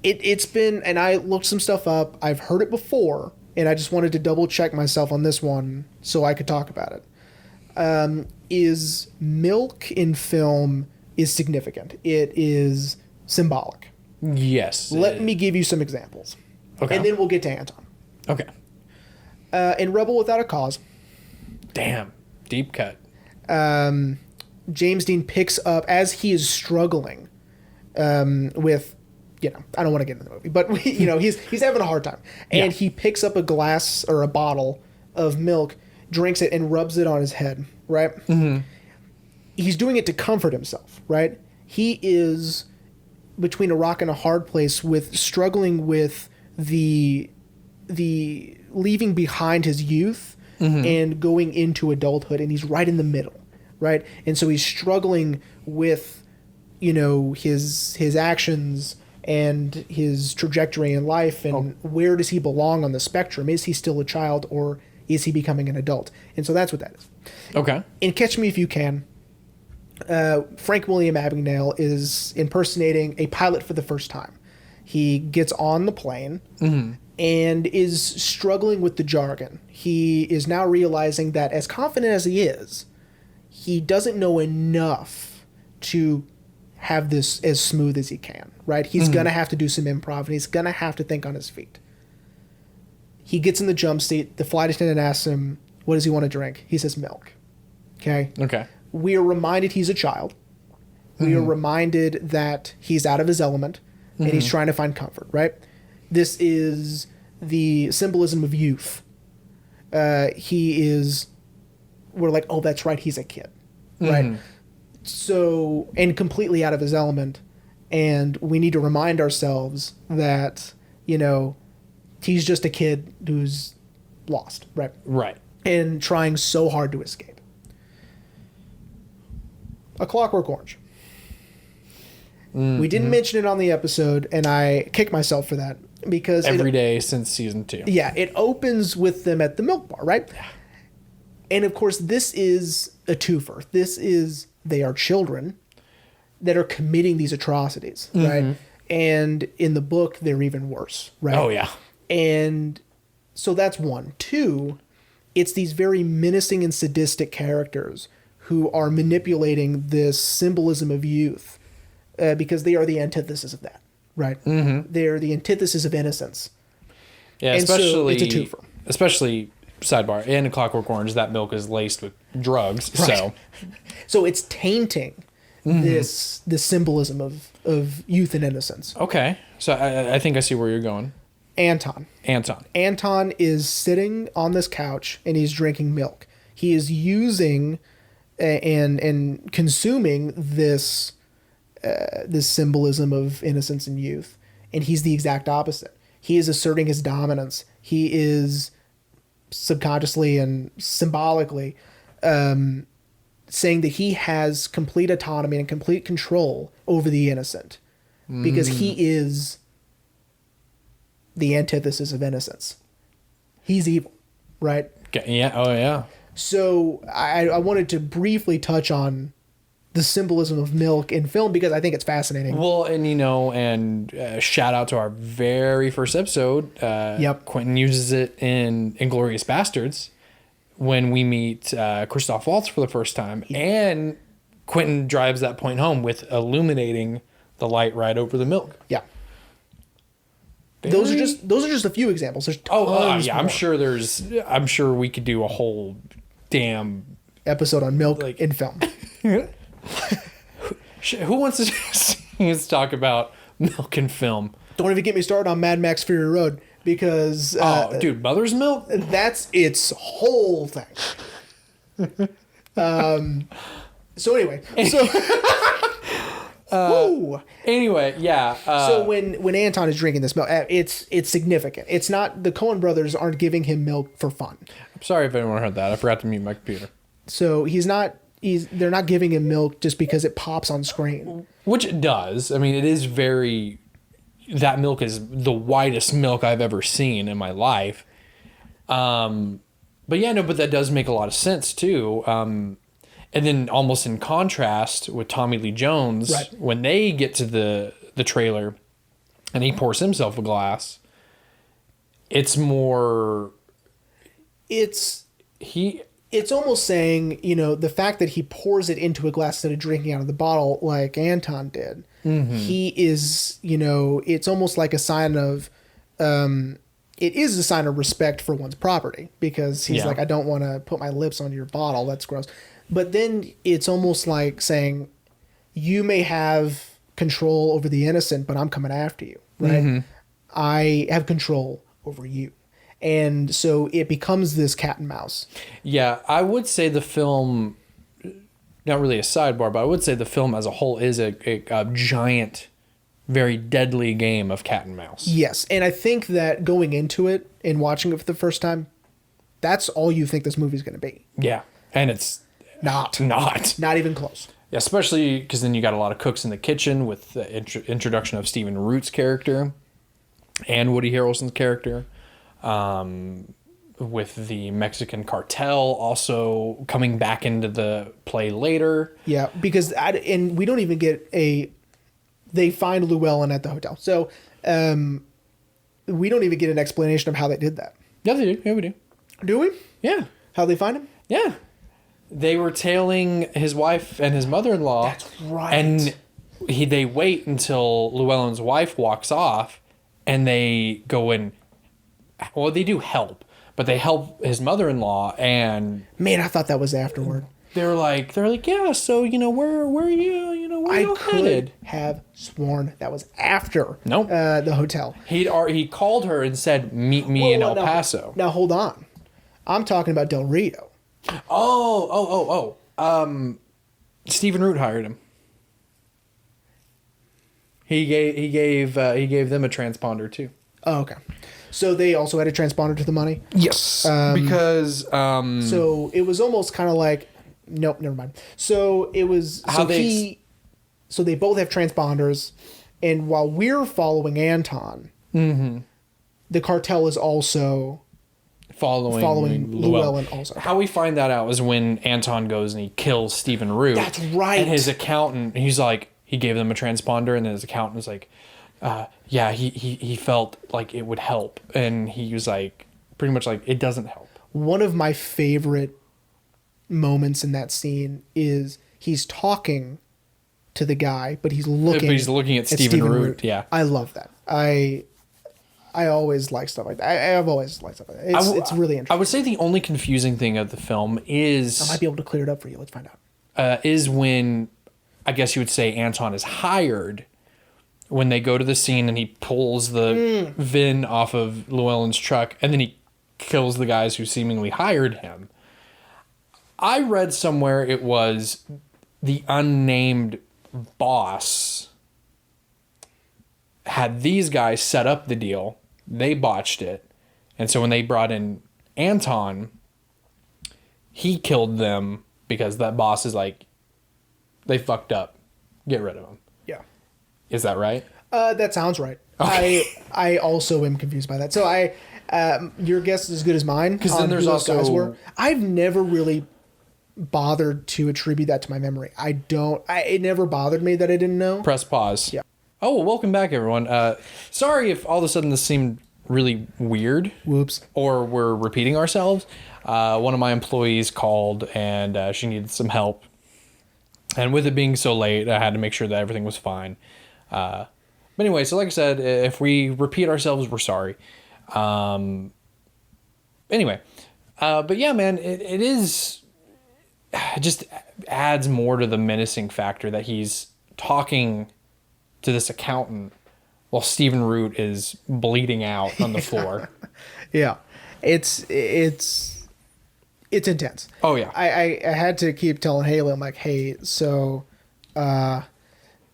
It's been, and I looked some stuff up. I've heard it before, and I just wanted to double check myself on this one so I could talk about it. Is milk in film is significant. It is symbolic. Yes. Let me give you some examples. Okay. And then we'll get to Anton. Okay. In Rebel Without a Cause, Damn. Deep cut. James Dean picks up as he is struggling with, I don't want to get into the movie, but he's having a hard time, and he picks up a glass or a bottle of milk, drinks it, and rubs it on his head. Right. Mm-hmm. He's doing it to comfort himself. Right. He is between a rock and a hard place, with struggling with the leaving behind his youth and going into adulthood, and he's right in the middle. Right. And so he's struggling with, his actions and his trajectory in life, and where does he belong on the spectrum? Is he still a child, or is he becoming an adult? And so that's what that is. Okay. In Catch Me If You Can, Frank William Abagnale is impersonating a pilot for the first time. He gets on the plane and is struggling with the jargon. He is now realizing that, as confident as he is, he doesn't know enough to have this as smooth as he can, right? He's going to have to do some improv, and he's going to have to think on his feet. He gets in the jump seat. The flight attendant asks him, what does he want to drink? He says milk. Okay? We are reminded he's a child. We are reminded that he's out of his element, and he's trying to find comfort, right? This is the symbolism of youth. We're like, oh, that's right, he's a kid, right? So, and completely out of his element, and we need to remind ourselves that, he's just a kid who's lost, right? Right. And trying so hard to escape. A Clockwork Orange. We didn't mention it on the episode, and I kick myself for that, because every day since season 2. Yeah, it opens with them at the milk bar, right? And of course, this is a twofer. This is, they are children that are committing these atrocities, right? And in the book, they're even worse, right? Oh, yeah. And so that's one. Two, it's these very menacing and sadistic characters who are manipulating this symbolism of youth, because they are the antithesis of that, right? They're the antithesis of innocence. Yeah, and especially so it's a twofer. Especially, sidebar, in A Clockwork Orange, that milk is laced with drugs, so it's tainting this symbolism of youth and innocence. Okay, so I think I see where you're going. Anton is sitting on this couch, and he's drinking milk. He is using and consuming this symbolism of innocence and youth, and he's the exact opposite. He is asserting his dominance. He is subconsciously and symbolically saying that he has complete autonomy and complete control over the innocent, because he is the antithesis of innocence. He's evil, right? Yeah. Oh, yeah. So I wanted to briefly touch on the symbolism of milk in film, because I think it's fascinating. Well, and shout out to our very first episode. Quentin uses it in Inglourious Bastards when we meet Christoph Waltz for the first time, and Quentin drives that point home with illuminating the light right over the milk. Yeah. Those are just a few examples. There's tons more. I'm sure we could do a whole damn episode on milk in film. Who wants to see us talk about milk in film? Don't even get me started on Mad Max Fury Road, because dude, mother's milk? That's its whole thing. So anyway, anyway, yeah. So when Anton is drinking this milk, it's significant. It's not, the Coen brothers aren't giving him milk for fun. I'm sorry if anyone heard that. I forgot to mute my computer. So they're not giving him milk just because it pops on screen. Which it does. I mean, it is that milk is the whitest milk I've ever seen in my life. But that does make a lot of sense too. And then almost in contrast with Tommy Lee Jones, when they get to the trailer and he pours himself a glass, it's more... It's almost saying, the fact that he pours it into a glass instead of drinking out of the bottle like Anton did, he is, it's almost like a sign of it is a sign of respect for one's property because he's Yeah. like, I don't want to put my lips on your bottle. That's gross. But then it's almost like saying, you may have control over the innocent, but I'm coming after you, right? I have control over you. And so it becomes this cat and mouse. Yeah, I would say the film, not really a sidebar, but I would say the film as a whole is a giant, very deadly game of cat and mouse. Yes. And I think that going into it and watching it for the first time, that's all you think this movie's going to be. Yeah, and it's Not even close. Yeah, especially because then you got a lot of cooks in the kitchen with the introduction of Stephen Root's character and Woody Harrelson's character, with the Mexican cartel also coming back into the play later. Yeah, because and we don't even get they find Llewellyn at the hotel. So we don't even get an explanation of how they did that. Yeah, they do. Yeah, we do. Do we? Yeah. How they find him? Yeah. They were tailing his wife and his mother-in-law. That's right. And they wait until Llewellyn's wife walks off, and they go in. Well, they do help, but they help his mother-in-law, and Man, I thought that was afterward. they're like, yeah. So where are you? Where are you headed? Have sworn that was after. Nope. The hotel. He called her and said, "Meet me in El Paso." Now hold on, I'm talking about Del Rio. Oh. Stephen Root hired him. He gave them a transponder too. Oh, okay. So they also had a transponder to the money. Yes. Because So it was almost kind of like, nope, never mind. So it was How so they both have transponders, and while we're following Anton, the cartel is also following Llewellyn also. How we find that out is when Anton goes and he kills Stephen Root. That's right. And his accountant, he's like, he gave them a transponder, and then his accountant was like, yeah, he felt like it would help, and he was like, pretty much like, it doesn't help. One of my favorite moments in that scene is he's talking to the guy, but he's looking at Stephen Root. Yeah, I love that. I always like stuff like that. I've always liked stuff like that. It's really interesting. I would say the only confusing thing of the film is I might be able to clear it up for you. Let's find out. Is when, I guess you would say, Anton is hired when they go to the scene and he pulls the VIN off of Llewellyn's truck, and then he kills the guys who seemingly hired him. I read somewhere it was the unnamed boss had these guys set up the deal. They botched it. And so when they brought in Anton, he killed them because that boss is like, they fucked up. Get rid of them. Yeah. Is that right? That sounds right. Okay. I also am confused by that. So your guess is as good as mine. Because then there's those guys also... were. I've never really bothered to attribute that to my memory. It never bothered me that I didn't know. Press pause. Yeah. Oh, well, welcome back, everyone. Sorry if all of a sudden this seemed really weird. Whoops. Or we're repeating ourselves. One of my employees called, and she needed some help. And with it being so late, I had to make sure that everything was fine. But anyway, so like I said, if we repeat ourselves, we're sorry. Anyway, but yeah, man, it is... It just adds more to the menacing factor that he's talking to this accountant while Stephen Root is bleeding out on the floor. Yeah. It's intense. Oh, yeah. I had to keep telling Haley, I'm like, hey, so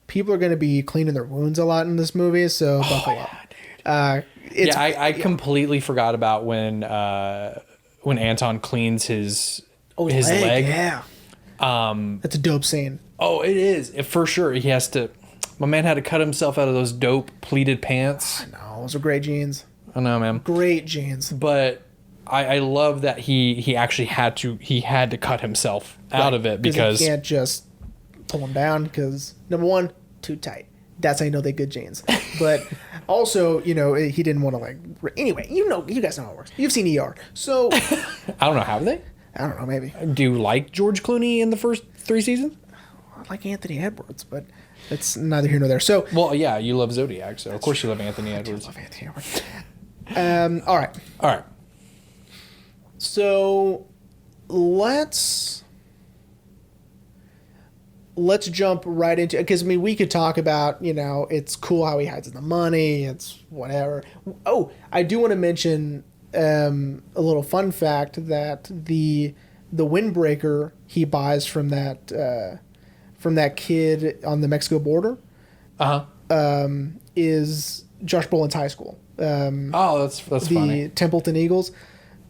people are going to be cleaning their wounds a lot in this movie, so buckle up. Dude. I completely forgot about when Anton cleans his leg. Yeah. That's a dope scene. Oh, it is. For sure. He has to... My man had to cut himself out of those dope pleated pants. I know. Those are great jeans. I know, man. Great jeans. But I love that he actually had to cut himself out of it because... you can't just pull them down because, number one, too tight. That's how you know they're good jeans. But also, he didn't want to anyway, you guys know how it works. You've seen ER. So... I don't know. Have they? I don't know, maybe. Do you like George Clooney in the first 3 seasons? I like Anthony Edwards, but it's neither here nor there. So, well, yeah, you love Zodiac, so of course you love Anthony Edwards. I love Anthony Edwards. All right. All right. So let's jump right into, because I mean we could talk about, it's cool how he hides the money, it's whatever. Oh, I do want to mention a little fun fact that the windbreaker he buys from that kid on the Mexico border is Josh Brolin's high school. That's the funny. Templeton Eagles.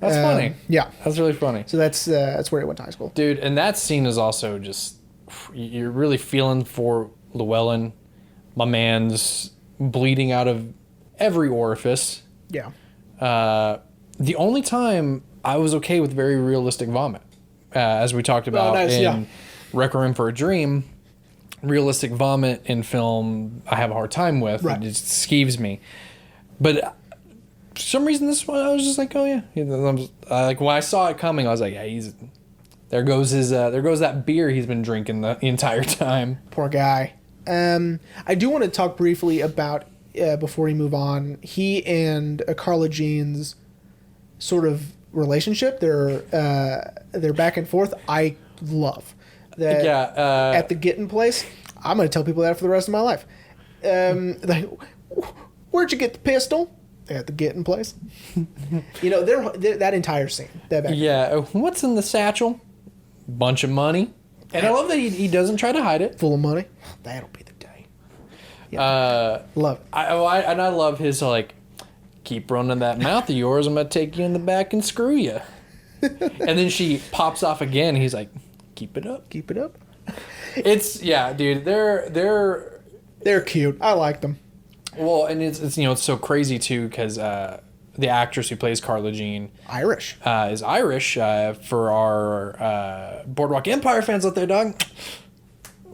That's funny. Yeah, That's really funny. so that's where he went to high school. Dude, and that scene is also just, you're really feeling for Llewellyn. My man's bleeding out of every orifice. Yeah. The only time I was okay with very realistic vomit, as we talked about in Requiem for a Dream, realistic vomit in film I have a hard time with. Right. It just skeeves me. But for some reason this one I was just like, oh yeah. Like when I saw it coming, I was like, yeah, there goes that beer he's been drinking the entire time. Poor guy. I do want to talk briefly about, before we move on, he and Carla Jean's sort of relationship. They're back and forth. I love that. Yeah. At the Gittin place, I'm going to tell people that for the rest of my life. Like, where'd you get the pistol? At the Gittin place. They're that entire scene. What's in the satchel? Bunch of money. And I love that he doesn't try to hide it. Full of money. That'll be the day. Yeah. Love it. I love his like, keep running that mouth of yours. I'm gonna take you in the back and screw you. And then she pops off again. He's like, keep it up. Keep it up. Dude. They're cute. I like them. Well, and it's so crazy too because the actress who plays Carla Jean Irish is Irish. For our Boardwalk Empire fans out there, dog.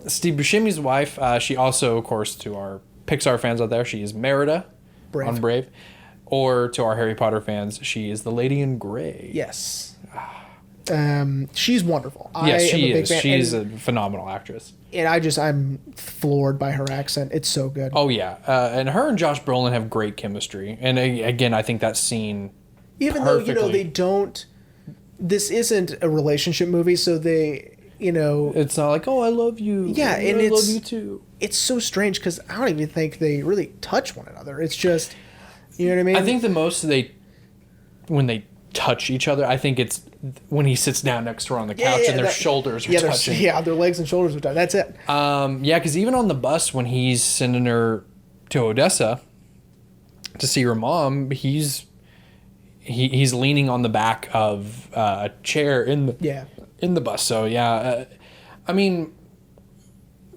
Steve Buscemi's wife. She also, of course, to our Pixar fans out there, she is Merida on Brave. Or to our Harry Potter fans, she is the Lady in Grey. Yes. She's wonderful. Yes, she is. She's a phenomenal actress. And I'm floored by her accent. It's so good. Oh, yeah. And her and Josh Brolin have great chemistry. And again, I think that scene even perfectly. Though, they don't... This isn't a relationship movie, so they, It's not like, oh, I love you. Yeah, and I love you too. It's so strange because I don't even think they really touch one another. It's just... You know what I mean? I think the most when they touch each other, I think it's when he sits down next to her on the couch and their shoulders are touching. Their legs and shoulders are touching. That's it. Because even on the bus when he's sending her to Odessa to see her mom, he's leaning on the back of a chair in the bus. So I mean,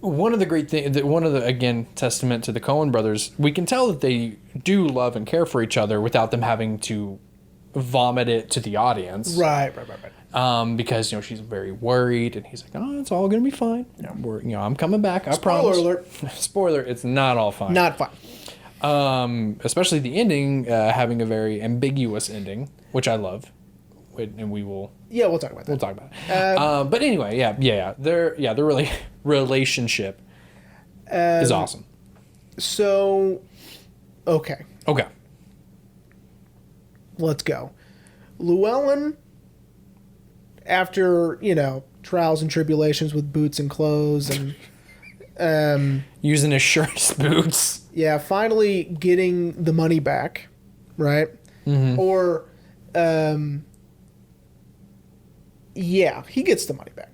one of the great things, again, testament to the Coen brothers, we can tell that they do love and care for each other without them having to vomit it to the audience. Right. Because, she's very worried and he's like, oh, it's all going to be fine. I'm coming back. I promise. Spoiler alert. Spoiler, it's not all fine. Not fine. Especially the ending, having a very ambiguous ending, which I love. And we will... Yeah, we'll talk about that. We'll talk about it. But anyway, their really relationship is awesome. So, okay. Let's go. Llewellyn, after, trials and tribulations with boots and clothes and... using his shirt as boots. Yeah, finally getting the money back, right? Mm-hmm. Or... Yeah, he gets the money back.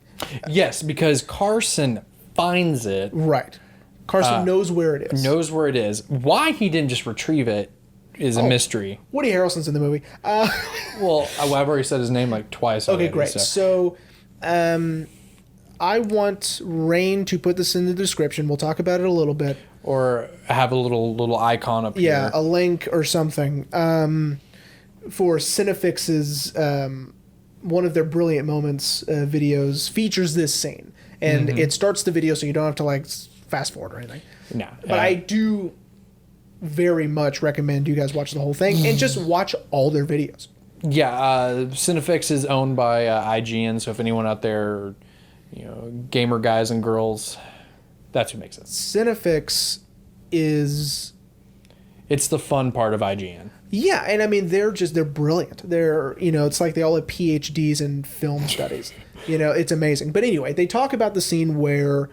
Yes, because Carson finds it. Right. Carson knows where it is. Why he didn't just retrieve it is a mystery. Woody Harrelson's in the movie. Well, I've already said his name like twice already. Okay, great. So, I want Rain to put this in the description. We'll talk about it a little bit. Or have a little icon up here. Yeah, a link or something. For Cinefix's... one of their Brilliant Moments videos features this scene. And it starts the video so you don't have to fast forward or anything. No. But I do very much recommend you guys watch the whole thing and just watch all their videos. Yeah, Cinefix is owned by IGN, so if anyone out there, gamer guys and girls, that's who makes it. Cinefix is... It's the fun part of IGN. Yeah, and I mean they're brilliant. They're, it's like they all have PhDs in film studies. It's amazing. But anyway, they talk about the scene where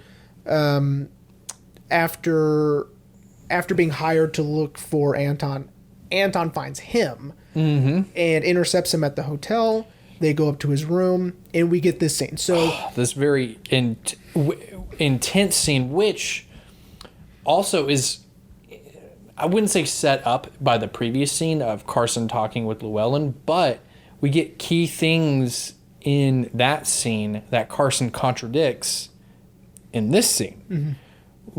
after being hired to look for Anton finds him and intercepts him at the hotel. They go up to his room, and we get this scene. So this very intense scene, which also is, I wouldn't say set up by the previous scene of Carson talking with Llewellyn, but we get key things in that scene that Carson contradicts in this scene. Mm-hmm.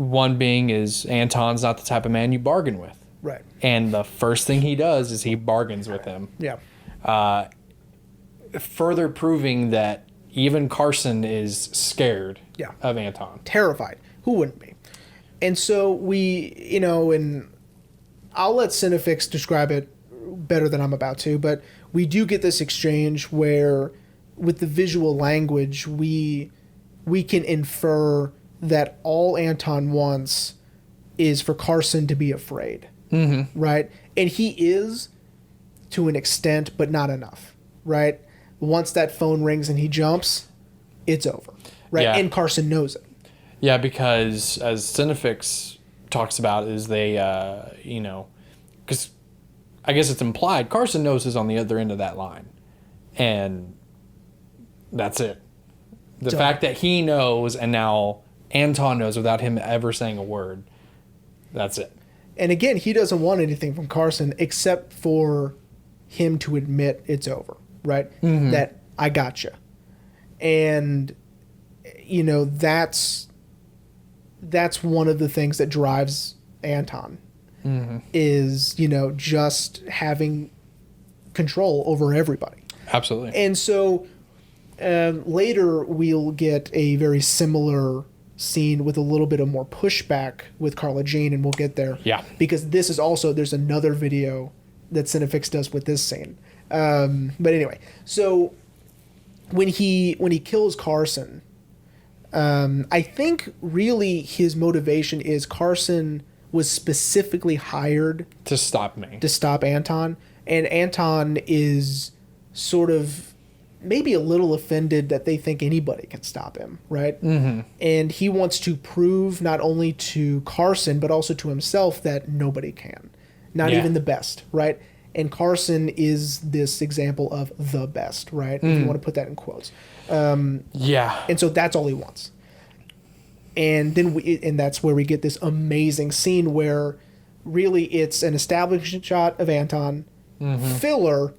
One being is Anton's not the type of man you bargain with. Right. And the first thing he does is he bargains with him. Yeah. Further proving that even Carson is scared of Anton. Terrified. Who wouldn't be? And so we, and I'll let Cinefix describe it better than I'm about to, but we do get this exchange where with the visual language, we can infer that all Anton wants is for Carson to be afraid. Mm-hmm. Right? And he is to an extent, but not enough. Right? Once that phone rings and he jumps, it's over. Right? Yeah. And Carson knows it. Yeah, because as Cinefix talks about is they, because I guess it's implied Carson knows is on the other end of that line. And that's it. The fact that he knows and now Anton knows without him ever saying a word, that's it. And again, he doesn't want anything from Carson except for him to admit it's over, right? Mm-hmm. That I gotcha. And, that's one of the things that drives Anton is, just having control over everybody. Absolutely. And so later we'll get a very similar scene with a little bit of more pushback with Carla Jean, and we'll get there. Yeah. Because this is also, there's another video that Cinefix does with this scene. But anyway, so when he kills Carson, I think really his motivation is Carson was specifically hired to stop me. To stop Anton. And Anton is sort of maybe a little offended that they think anybody can stop him, right? Mm-hmm. And he wants to prove not only to Carson, but also to himself that nobody can. Not even the best, right? And Carson is this example of the best, right? If you want to put that in quotes. And so that's all he wants. And then and that's where we get this amazing scene where really it's an establishing shot of Anton, filler,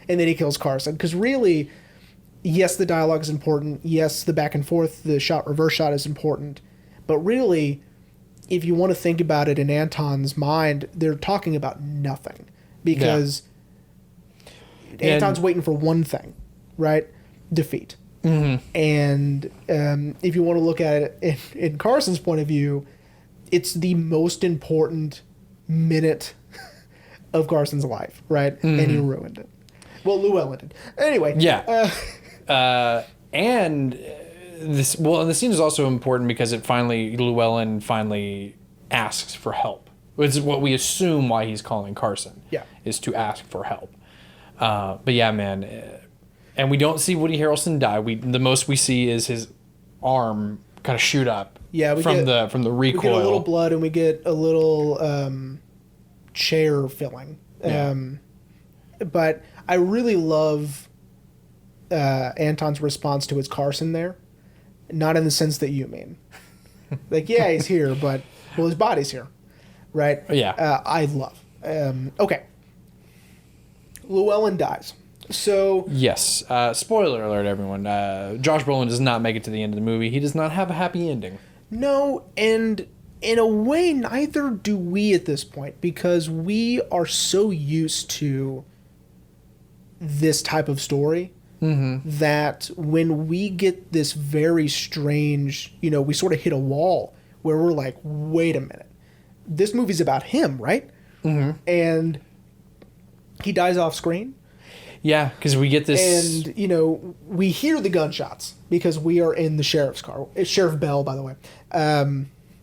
and then he kills Carson. Because really, yes, the dialogue is important. Yes, the back and forth, the reverse shot is important. But really, if you want to think about it in Anton's mind, they're talking about nothing. Because Anton's waiting for one thing, right? Defeat. Mm-hmm. And if you want to look at it in Carson's point of view, it's the most important minute of Carson's life, right? Mm-hmm. And he ruined it. Well, Llewellyn did. Anyway. Yeah. And the scene is also important because Llewellyn finally asks for help. Which is what we assume why he's calling Carson. Yeah. Is to ask for help. But yeah, man. And we don't see Woody Harrelson die. The most we see is his arm kind of shoot up. Yeah, from the recoil. We get a little blood and we get a little chair filling. Yeah. But I really love Anton's response to his Carson there. Not in the sense that you mean. Like, yeah, he's here, but his body's here. Right? Yeah. I love. Okay. Llewellyn dies. So. Yes. Spoiler alert, everyone. Josh Brolin does not make it to the end of the movie. He does not have a happy ending. No, and in a way, neither do we at this point, because we are so used to this type of story that when we get this very strange, we sort of hit a wall where we're like, wait a minute. This movie's about him, right? Mm-hmm. And he dies off screen. Yeah, because we get this... And, we hear the gunshots because we are in the sheriff's car. It's Sheriff Bell, by the way.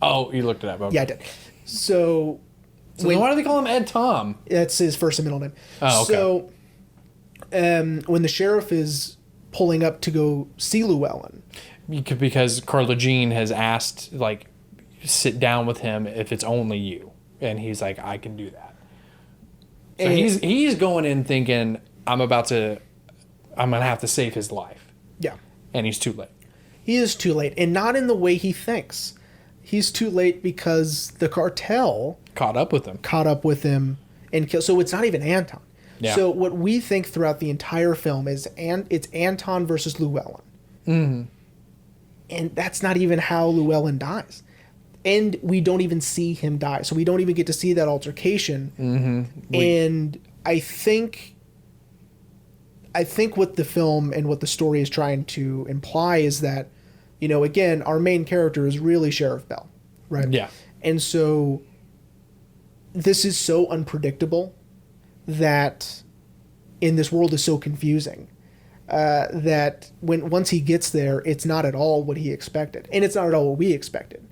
Oh, you looked it up. Okay. Yeah, I did. So So then why do they call him Ed Tom? That's his first and middle name. Oh, okay. So, when the sheriff is pulling up to go see Llewellyn, Because Carla Jean has asked, like, sit down with him if it's only you. And he's like, I can do that. So he's going in thinking, I'm going to have to save his life. yeah, And he's too late. he is too late, and not in the way he thinks. He's too late because the cartel Caught up with him. and killed. So it's not even Anton. Yeah. So what we think throughout the entire film is it's Anton versus Llewellyn. Mm-hmm. And that's not even how Llewellyn dies. And we don't even see him die. So we don't even get to see that altercation. Mm-hmm. And I think what the film and what the story is trying to imply is that, again, our main character is really Sheriff Bell, right? Yeah. And so this is so unpredictable that in this world is so confusing that once he gets there, it's not at all what he expected. And it's not at all what we expected.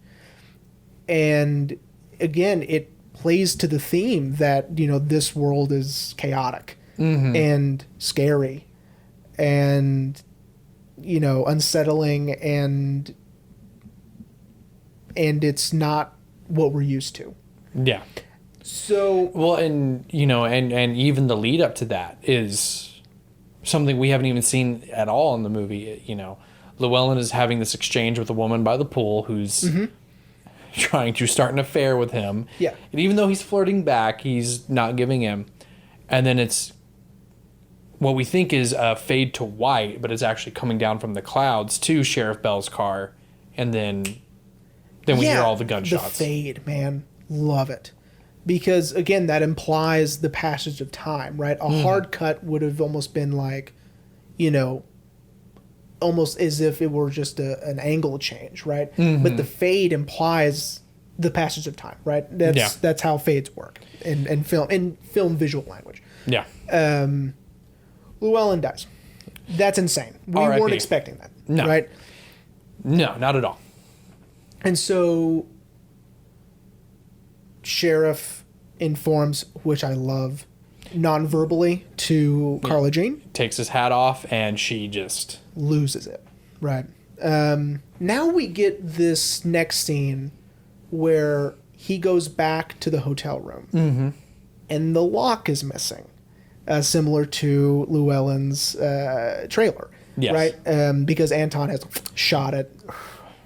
And again, it plays to the theme that, this world is chaotic and scary and, unsettling and it's not what we're used to. Yeah. So, Well, and even the lead up to that is something we haven't even seen at all in the movie. Llewellyn is having this exchange with a woman by the pool who's trying to start an affair with him. Yeah. And even though he's flirting back, he's not giving him. And then it's what we think is a fade to white, but it's actually coming down from the clouds to Sheriff Bell's car. And then we hear all the gunshots. The fade, man. Love it. Because, again, that implies the passage of time, right? A hard cut would have almost been like, almost as if it were just an angle change, right? But the fade implies the passage of time, right? That's how fades work in film visual language. Yeah. Llewellyn dies. That's insane. We R.I.P. weren't expecting that, No. right? No, not at all. And so Sheriff informs, which I love, non-verbally to Carla Jean. Takes his hat off and she just... Loses it. Right. Now we get this next scene where he goes back to the hotel room. And the lock is missing. Similar to Llewellyn's trailer. Yes. Right? Because Anton has shot it.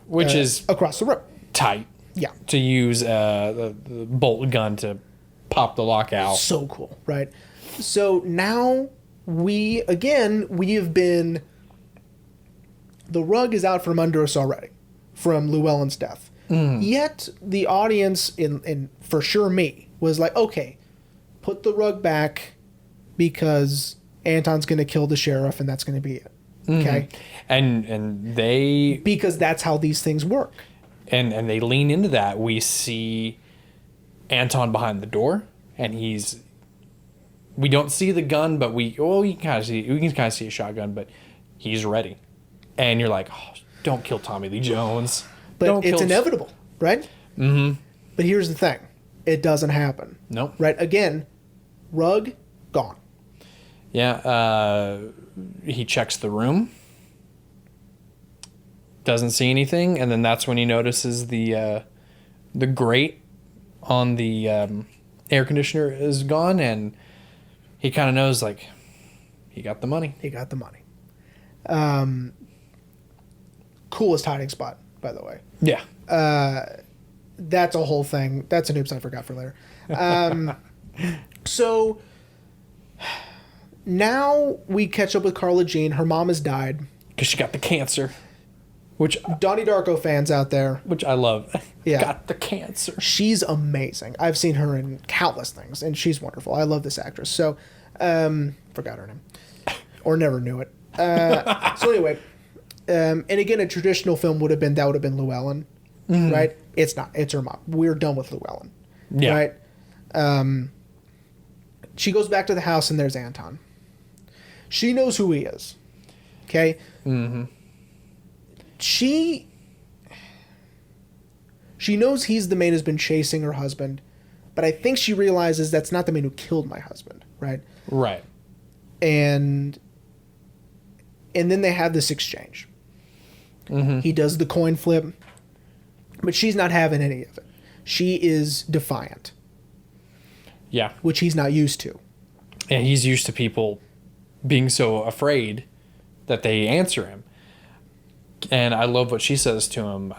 Which is across the room. tight. Yeah. To use the bolt gun to pop the lock out. So cool, right? So now we have been... The rug is out from under us already from Llewellyn's death. Yet the audience, in for sure me, was like, okay, put the rug back because Anton's going to kill the sheriff and that's going to be it. Okay? And they... Because that's how these things work. And they lean into that. We see Anton behind the door, and we don't see the gun, but we can kind of see a shotgun, but he's ready. And you're like, oh, don't kill Tommy Lee Jones. But it's inevitable, right? But here's the thing. It doesn't happen. Nope. Right? Again, rug, gone. Yeah. He checks the room. Doesn't see anything, and then that's when he notices the grate on the air conditioner is gone, and he kind of knows, like, he got the money. He got the money. Coolest hiding spot, by the way. Yeah. That's a whole thing. That's an oops I forgot for later. So now we catch up with Carla Jean. Her mom has died. Because she got the cancer. Which Donnie Darko fans out there. Which I love. Yeah. Got the cancer. She's amazing. I've seen her in countless things, and she's wonderful. I love this actress. So, forgot her name. Or never knew it. So anyway, and again, a traditional film would have been Llewellyn, right? It's not. It's her mom. We're done with Llewellyn. Yeah. Right? She goes back to the house, and there's Anton. She knows who he is. Okay? She knows he's the man who's been chasing her husband But I think she realizes that's not the man who killed my husband, right? Right. And then they have this exchange. Mm-hmm. He does the coin flip, but she's not having any of it. She is defiant. Yeah. Which he's not used to. And he's used to people being so afraid that they answer him. And I love what she says to him.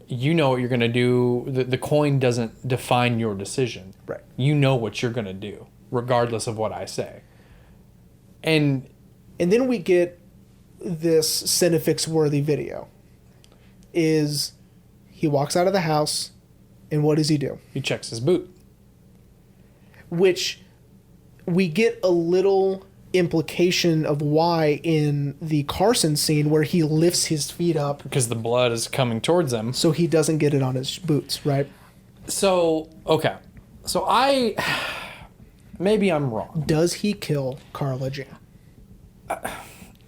You know what you're going to do. The coin doesn't define your decision. Right. You know what you're going to do, regardless of what I say. And then we get this Cinefix-worthy video. Is he walks out of the house, and what does he do? he checks his boot. Which we get a little implication of why in the Carson scene where he lifts his feet up Because the blood is coming towards him. so he doesn't get it on his boots, right? So, okay. So maybe I'm wrong. Does he kill Carla Jean?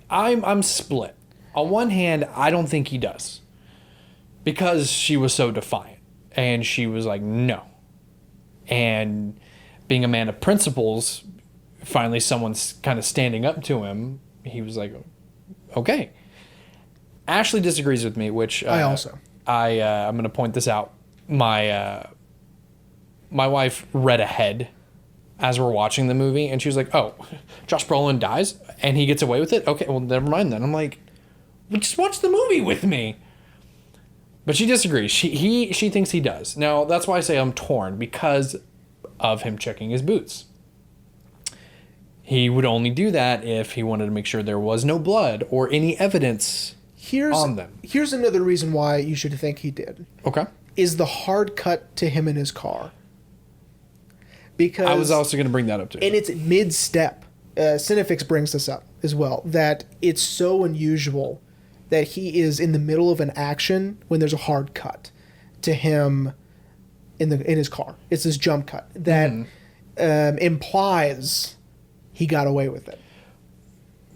I'm split. On one hand, I don't think he does. Because she was so defiant. And she was like, no. And being a man of principles, finally someone's kind of standing up to him. He was like, okay. Ashley disagrees with me, which I also. I'm going to point this out. My wife read ahead as we're watching the movie, and she was like, oh, Josh Brolin dies and he gets away with it? Okay, well, never mind then. I'm like, well, just watch the movie with me. But she disagrees. She thinks he does. Now, that's why I say I'm torn, because of him checking his boots. He would only do that if he wanted to make sure there was no blood or any evidence on them. Here's another reason why you should think he did. Okay. Is the hard cut to him in his car. Because I was also going to bring that up too. And it's mid-step. Cinefix brings this up as well, that it's so unusual that he is in the middle of an action when there's a hard cut to him in his car. It's this jump cut that implies he got away with it.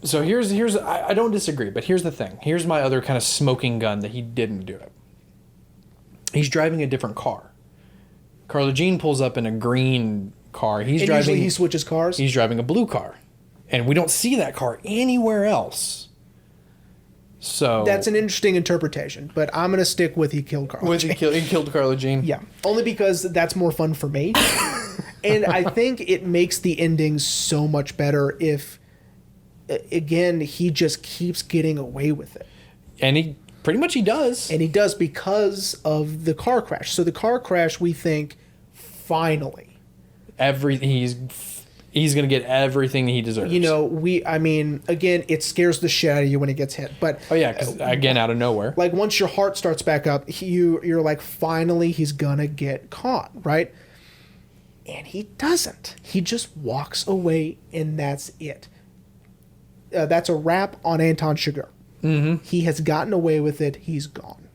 So here's I don't disagree, but here's the thing. Here's my other kind of smoking gun that he didn't do it. He's driving a different car. Carla Jean pulls up in a green car. Usually he switches cars. He's driving a blue car. And we don't see that car anywhere else. So that's an interesting interpretation, but I'm going to stick with he killed Carla Jean. He killed Carla Jean? Yeah. Only because that's more fun for me. And I think it makes the ending so much better if, again, he just keeps getting away with it. And he does. And he does because of the car crash. So the car crash, we think, finally. He's going to get everything he deserves. You know, again, it scares the shit out of you when he gets hit. But oh, yeah, because, again, out of nowhere. Like, once your heart starts back up, you're like, finally, he's going to get caught, right? And he doesn't. He just walks away, and that's it. That's a wrap on Anton Chigurh. Mm-hmm. He has gotten away with it. He's gone.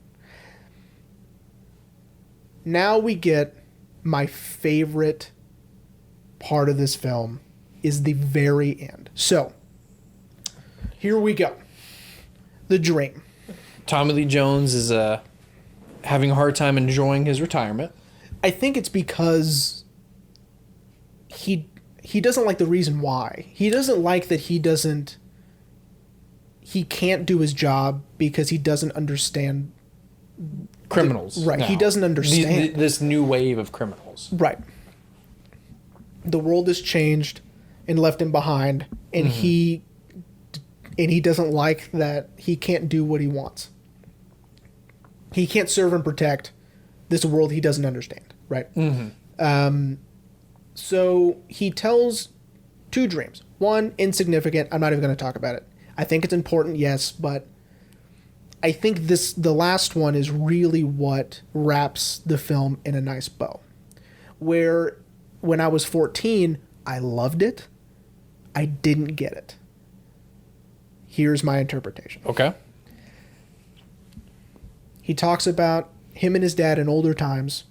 Now we get my favorite part of this film is the very end. So, here we go. The dream. Tommy Lee Jones is having a hard time enjoying his retirement. I think it's because he doesn't like the reason why. He doesn't like that he can't do his job because he doesn't understand criminals. Right. Now. He doesn't understand this new wave of criminals. Right. The world has changed and left him behind, and he doesn't like that he can't do what he wants. He can't serve and protect this world he doesn't understand, right? Mm-hmm. So he tells two dreams. One, insignificant. I'm not even going to talk about it. I think it's important, yes, but I think the last one is really what wraps the film in a nice bow. Where when I was 14, I loved it. I didn't get it. Here's my interpretation. Okay. He talks about him and his dad in older times.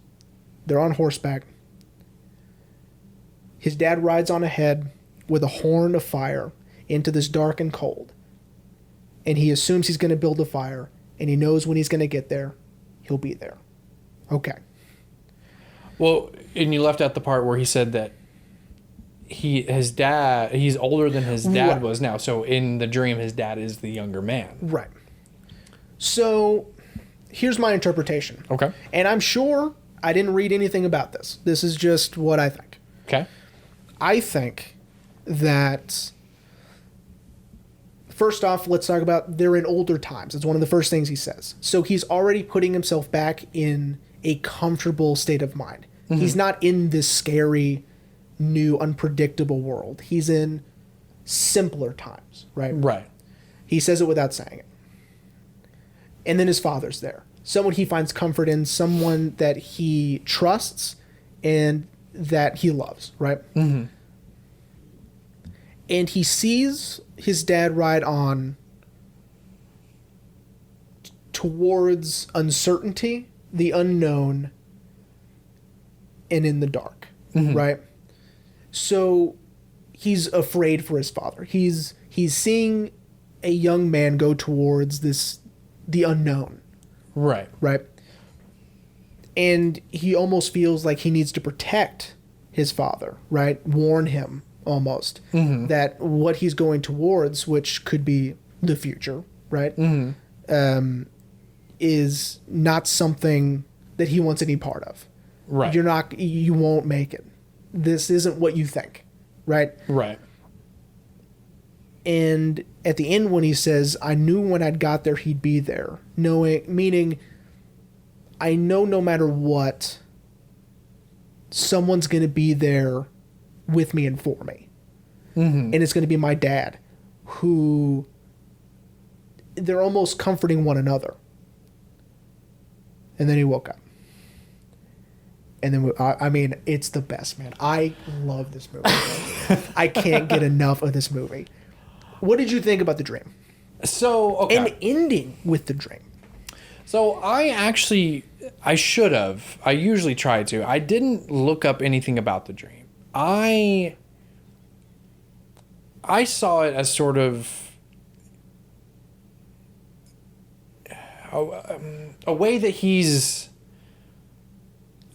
They're on horseback. His dad rides on ahead with a horn of fire into this dark and cold. And he assumes he's going to build a fire, and he knows when he's going to get there, he'll be there. Okay. Well, and you left out the part where he said that he's older than his dad was now. So in the dream, his dad is the younger man. Right. So here's my interpretation. Okay. And I'm sure I didn't read anything about this. This is just what I think. Okay. I think that, first off, let's talk about they're in older times. It's one of the first things he says. So he's already putting himself back in a comfortable state of mind. Mm-hmm. He's not in this scary, new, unpredictable world. He's in simpler times, right? Right. He says it without saying it. And then his father's there. Someone he finds comfort in, someone that he trusts and that he loves, right? Mm-hmm. And he sees his dad ride on towards uncertainty, the unknown, and in the dark, mm-hmm. right? So he's afraid for his father. He's seeing a young man go towards the unknown. Right. Right. And he almost feels like he needs to protect his father, right? Warn him almost mm-hmm. that what he's going towards, which could be the future, right? Mm-hmm. Is not something that he wants any part of. Right. You won't make it. This isn't what you think, right? Right. And at the end when he says, I knew when I'd got there he'd be there, meaning I know no matter what, someone's going to be there with me and for me. Mm-hmm. And it's going to be my dad, who they're almost comforting one another. And then he woke up. And then, I mean, it's the best, man. I love this movie. I can't get enough of this movie. What did you think about the dream? So, okay. And ending with the dream. So I should have. I usually try to. I didn't look up anything about the dream. I saw it as sort of a way that he's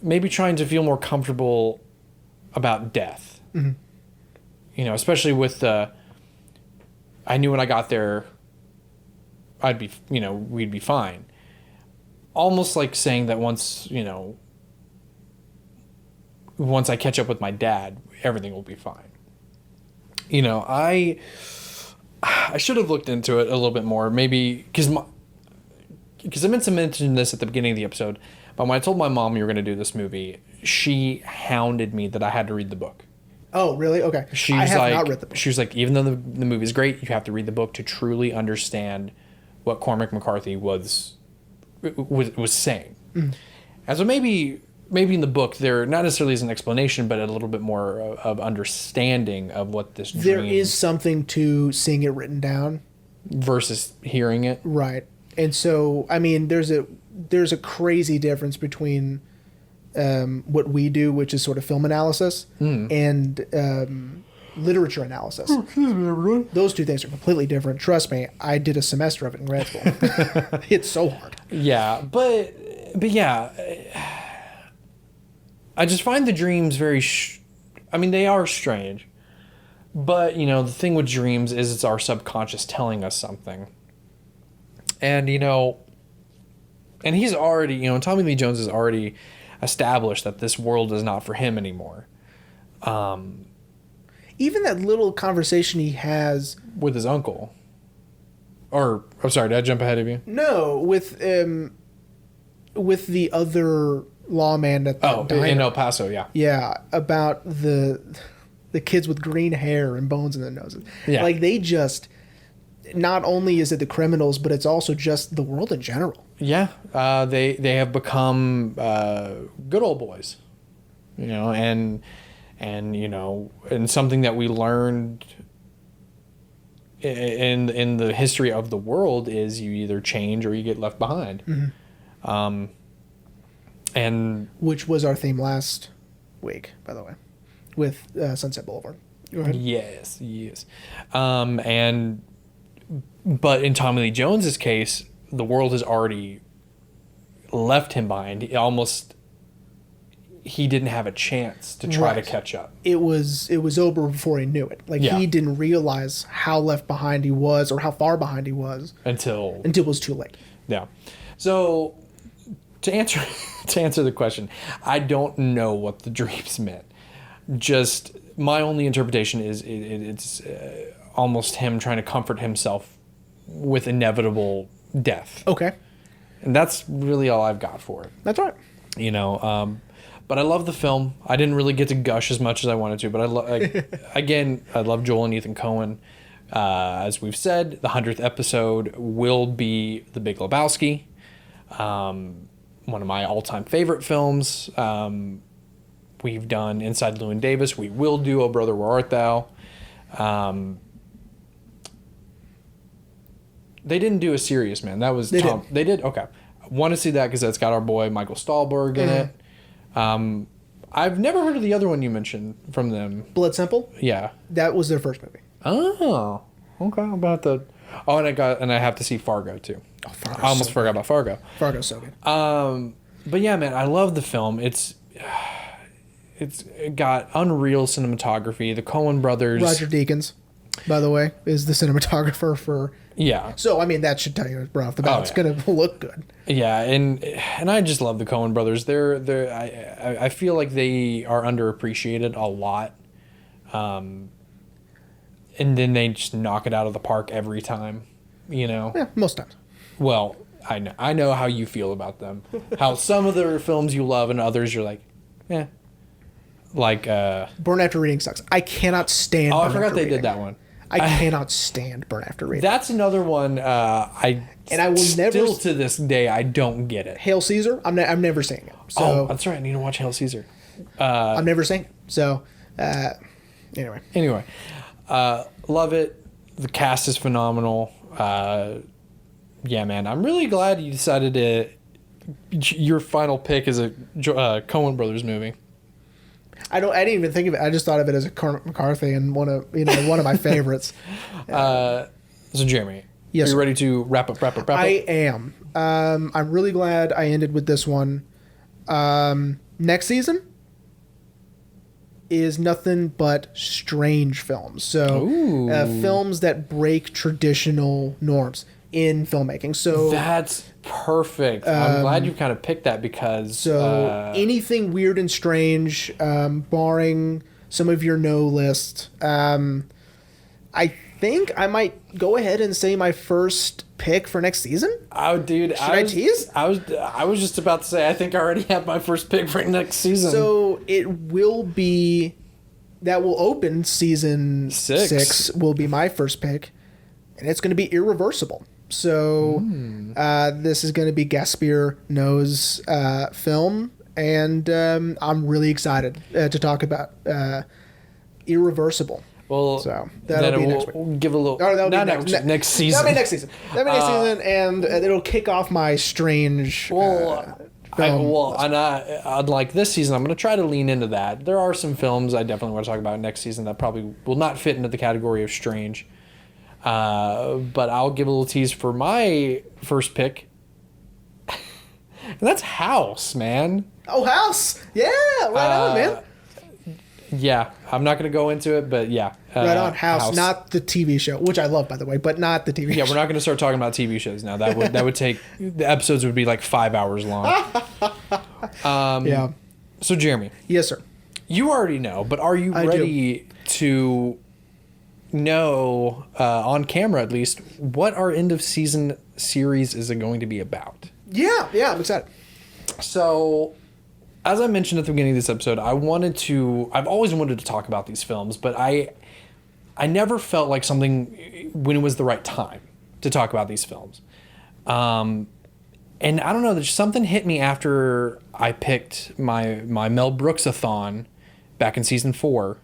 maybe trying to feel more comfortable about death. Mm-hmm. You know, especially with I knew when I got there, we'd be fine. Almost like saying that once I catch up with my dad, everything will be fine. You know, I should have looked into it a little bit more, maybe because I meant to mention this at the beginning of the episode, but when I told my mom we were going to do this movie, she hounded me that I had to read the book. Oh, really? Okay. I have not read the book. She was like, even though the movie's great, you have to read the book to truly understand what Cormac McCarthy was saying. Mm. And so maybe in the book there not necessarily is an explanation, but a little bit more of understanding of what this dream. There is something to seeing it written down versus hearing it. Right. And so, I mean, there's a crazy difference between what we do, which is sort of film analysis, and literature analysis. Oh, excuse me, everyone. Those two things are completely different. Trust me, I did a semester of it in grad school. It's so hard. Yeah, but yeah, I just find the dreams very. They are strange, but the thing with dreams is it's our subconscious telling us something, and and he's already Tommy Lee Jones has already established that this world is not for him anymore. Even that little conversation he has with his uncle. Or, I'm sorry, did I jump ahead of you? No, with the other lawman at the diner. In El Paso, yeah. Yeah, about the kids with green hair and bones in their noses. Yeah. Like, they just, not only is it the criminals, but it's also just the world in general. Yeah, they have become good old boys, and something that we learned in the history of the world is you either change or you get left behind. Mm-hmm. And which was our theme last week, by the way, with Sunset Boulevard. Go ahead. Yes. But in Tommy Lee Jones's case, the world has already left him behind. he didn't have a chance to try to Right. catch up. It was over before he knew it. Like Yeah. he didn't realize how left behind he was or how far behind he was Until it was too late. yeah. So to answer the question, I don't know what the dreams meant. Just my only interpretation is it's almost him trying to comfort himself with inevitable death. Okay. And that's really all I've got for it. That's right. You know, but I love the film. I didn't really get to gush as much as I wanted to, but I love Joel and Ethan Coen. As we've said, the 100th episode will be The Big Lebowski, one of my all-time favorite films. We've done Inside Llewyn Davis. We will do Oh Brother, Where Art Thou? They didn't do a serious man. That was Tom. They did? Okay. I want to see that because that's got our boy Michael Stahlberg in it. I've never heard of the other one you mentioned from them. Blood Simple. Yeah. That was their first movie. Oh, okay. About the. Oh, and I have to see Fargo too. Oh, Fargo's I almost forgot about Fargo. Fargo's so good. But yeah, man, I love the film. It's got unreal cinematography. The Coen Brothers. Roger Deakins, by the way, is the cinematographer for. Yeah. So I mean that should tell you right off the bat. It's gonna look good. Yeah, and I just love the Coen Brothers. I feel like they are underappreciated a lot. And then they just knock it out of the park every time, you know. Yeah, most times. Well, I know how you feel about them. How some of their films you love and others you're like, eh. Like Burn After Reading sucks. I cannot stand. Oh, Burn I forgot After they Reading. did that one. I cannot stand Burn After Reading. That's another one. I will never. Still to this day, I don't get it. Hail Caesar. I'm never seeing it. So Oh, that's right. I need to watch Hail Caesar. I'm never seeing it. So anyway. Anyway, love it. The cast is phenomenal. Yeah, man. I'm really glad you decided to. Your final pick is a Coen Brothers movie. I didn't even think of it. I just thought of it as a Cormac McCarthy and one of my favorites. So Jeremy, Yes, are you sir. ready to wrap up? I am. I'm really glad I ended with this one. Next season is nothing but strange films. So films that break traditional norms in filmmaking. So That's perfect. I'm glad you kind of picked that because anything weird and strange, barring some of your no list. I think I might go ahead and say my first pick for next season. Oh, dude, Should I tease? I was just about to say I think I already have my first pick for next season. So it will be that will open season 6 will be my first pick, and it's going to be Irreversible. So this is going to be Gaspar Noé's film, and I'm really excited to talk about Irreversible. Well, So that'll be next week. We'll give a little. Oh, that'll be next season. That'll be next season. And it'll kick off my strange. Unlike this season, I'm going to try to lean into that. There are some films I definitely want to talk about next season that probably will not fit into the category of strange. But I'll give a little tease for my first pick. And that's House, man. Oh, House! Yeah, right on, man. Yeah, I'm not going to go into it, but yeah. Right on, House, not the TV show, which I love, by the way, but not the TV show. Yeah, we're not going to start talking about TV shows now. That would take, the episodes would be like 5 hours long. Yeah. So Jeremy, Yes, sir. you already know, but are you ready to know, on camera at least, what our end of season series is going to be about? Yeah, I'm excited. So, as I mentioned at the beginning of this episode, I've always wanted to talk about these films, but I never felt like something when it was the right time to talk about these films. And I don't know, there's something hit me after I picked my Mel Brooks-a-thon back in season 4.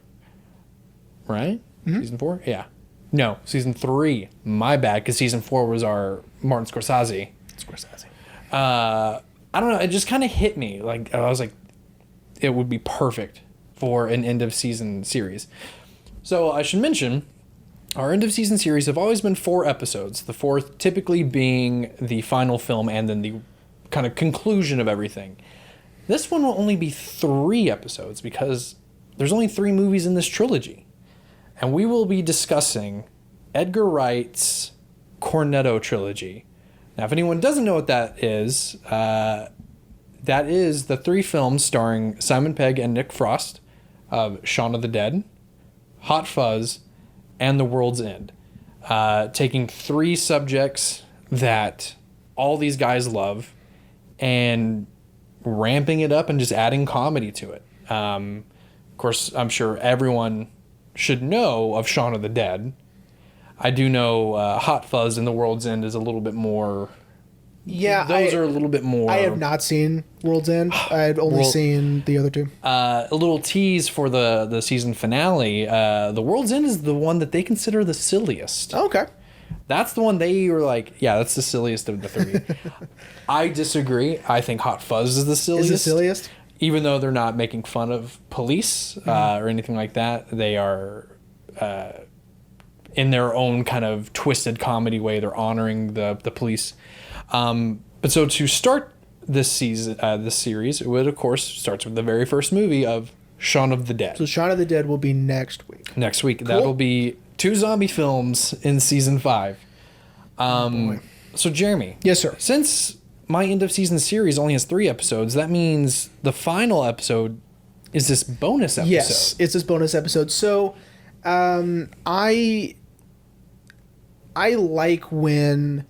Right? Mm-hmm. Season 4? Yeah. No, season 3. My bad, because season 4 was our Martin Scorsese. I don't know, it just kind of hit me. Like, I was like, it would be perfect for an end of season series. So I should mention, our end of season series have always been 4 episodes. The 4th typically being the final film and then the kind of conclusion of everything. This one will only be 3 episodes because there's only 3 movies in this trilogy. And we will be discussing Edgar Wright's Cornetto trilogy. Now, if anyone doesn't know what that is the 3 films starring Simon Pegg and Nick Frost of Shaun of the Dead, Hot Fuzz, and The World's End. Taking 3 subjects that all these guys love and ramping it up and just adding comedy to it. Of course, I'm sure everyone should know of Shaun of the Dead. I do know Hot Fuzz and The World's End is a little bit more... Yeah, those are a little bit more... I have not seen World's End. I had only seen the other 2. A little tease for the season finale. The World's End is the one that they consider the silliest. Okay. That's the one they were like, yeah, that's the silliest of the 3. I disagree. I think Hot Fuzz is the silliest. Is the silliest? Even though they're not making fun of police or anything like that. They are, in their own kind of twisted comedy way, they're honoring the police. But so to start this season, this series, it would, of course, starts with the very first movie of Shaun of the Dead. So Shaun of the Dead will be next week. Next week. Cool. That'll be 2 zombie films in season 5. So Jeremy. Yes, sir. Since my end of season series only has 3 episodes, that means the final episode is this bonus episode. Yes, it's this bonus episode. So, I like when,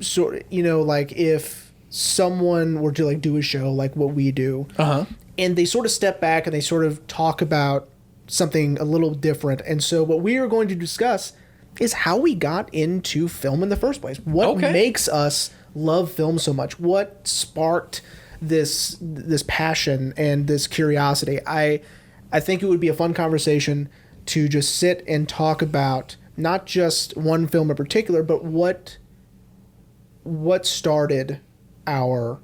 sort of, like if someone were to like do a show like what we do, and they sort of step back and they sort of talk about something a little different. And so what we are going to discuss is how we got into film in the first place. What makes us love film so much? What sparked this passion and this curiosity? I think it would be a fun conversation to just sit and talk about not just one film in particular, but what started our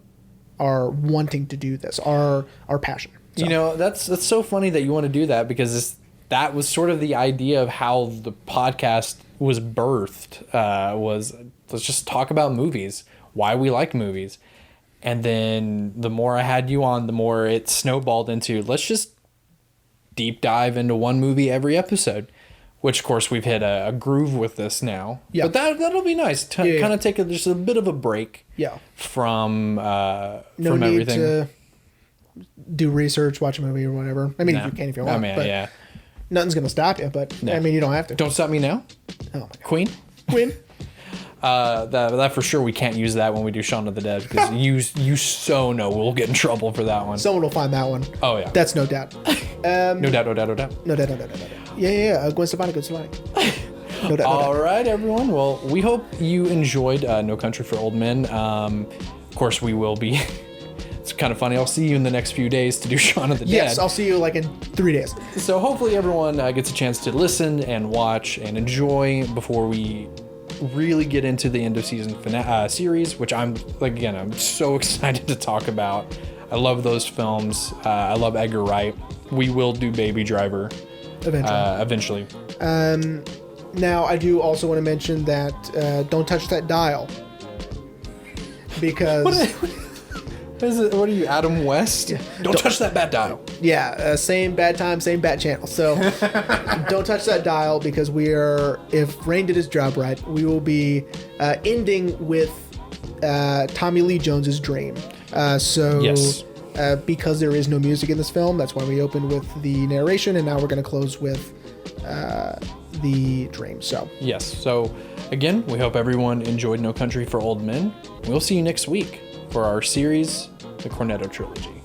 wanting to do this, our passion. So. That's so funny that you want to do that, because that was sort of the idea of how the podcast was birthed. Was let's just talk about movies, why we like movies. And then the more I had you on, the more it snowballed into let's just deep dive into one movie every episode, which of course we've hit a groove with this now. Yeah. But that'll be nice to kind of take just a bit of a break. Yeah. From everything. No need to do research, watch a movie or whatever. I mean, you can if you want. I mean, but yeah. Nothing's gonna stop you, but I mean, you don't have to. Don't stop me now. Oh my God. Queen. That for sure we can't use that when we do Shaun of the Dead, because you so know we'll get in trouble for that one. Someone will find that one. Oh yeah. That's no doubt. No doubt. No doubt. Yeah. Gwen Stefani. No doubt. All right, everyone. Well, we hope you enjoyed No Country for Old Men. Of course, we will be. It's kind of funny. I'll see you in the next few days to do Shaun of the Dead. Yes, I'll see you like in 3 days. So hopefully everyone gets a chance to listen and watch and enjoy before we really get into the end of season series, which I'm so excited to talk about. I love those films. I love Edgar Wright. We will do Baby Driver eventually. Now, I do also want to mention that don't touch that dial, because... What are you, Adam West? Yeah. Don't touch that bat dial. Yeah, same bad time, same bat channel. So don't touch that dial, because if Rain did his job right, we will be ending with Tommy Lee Jones's Dream. Yes. Because there is no music in this film, that's why we opened with the narration, and now we're going to close with the Dream. So yes. So again, we hope everyone enjoyed No Country for Old Men. We'll see you next week for our series, The Cornetto Trilogy.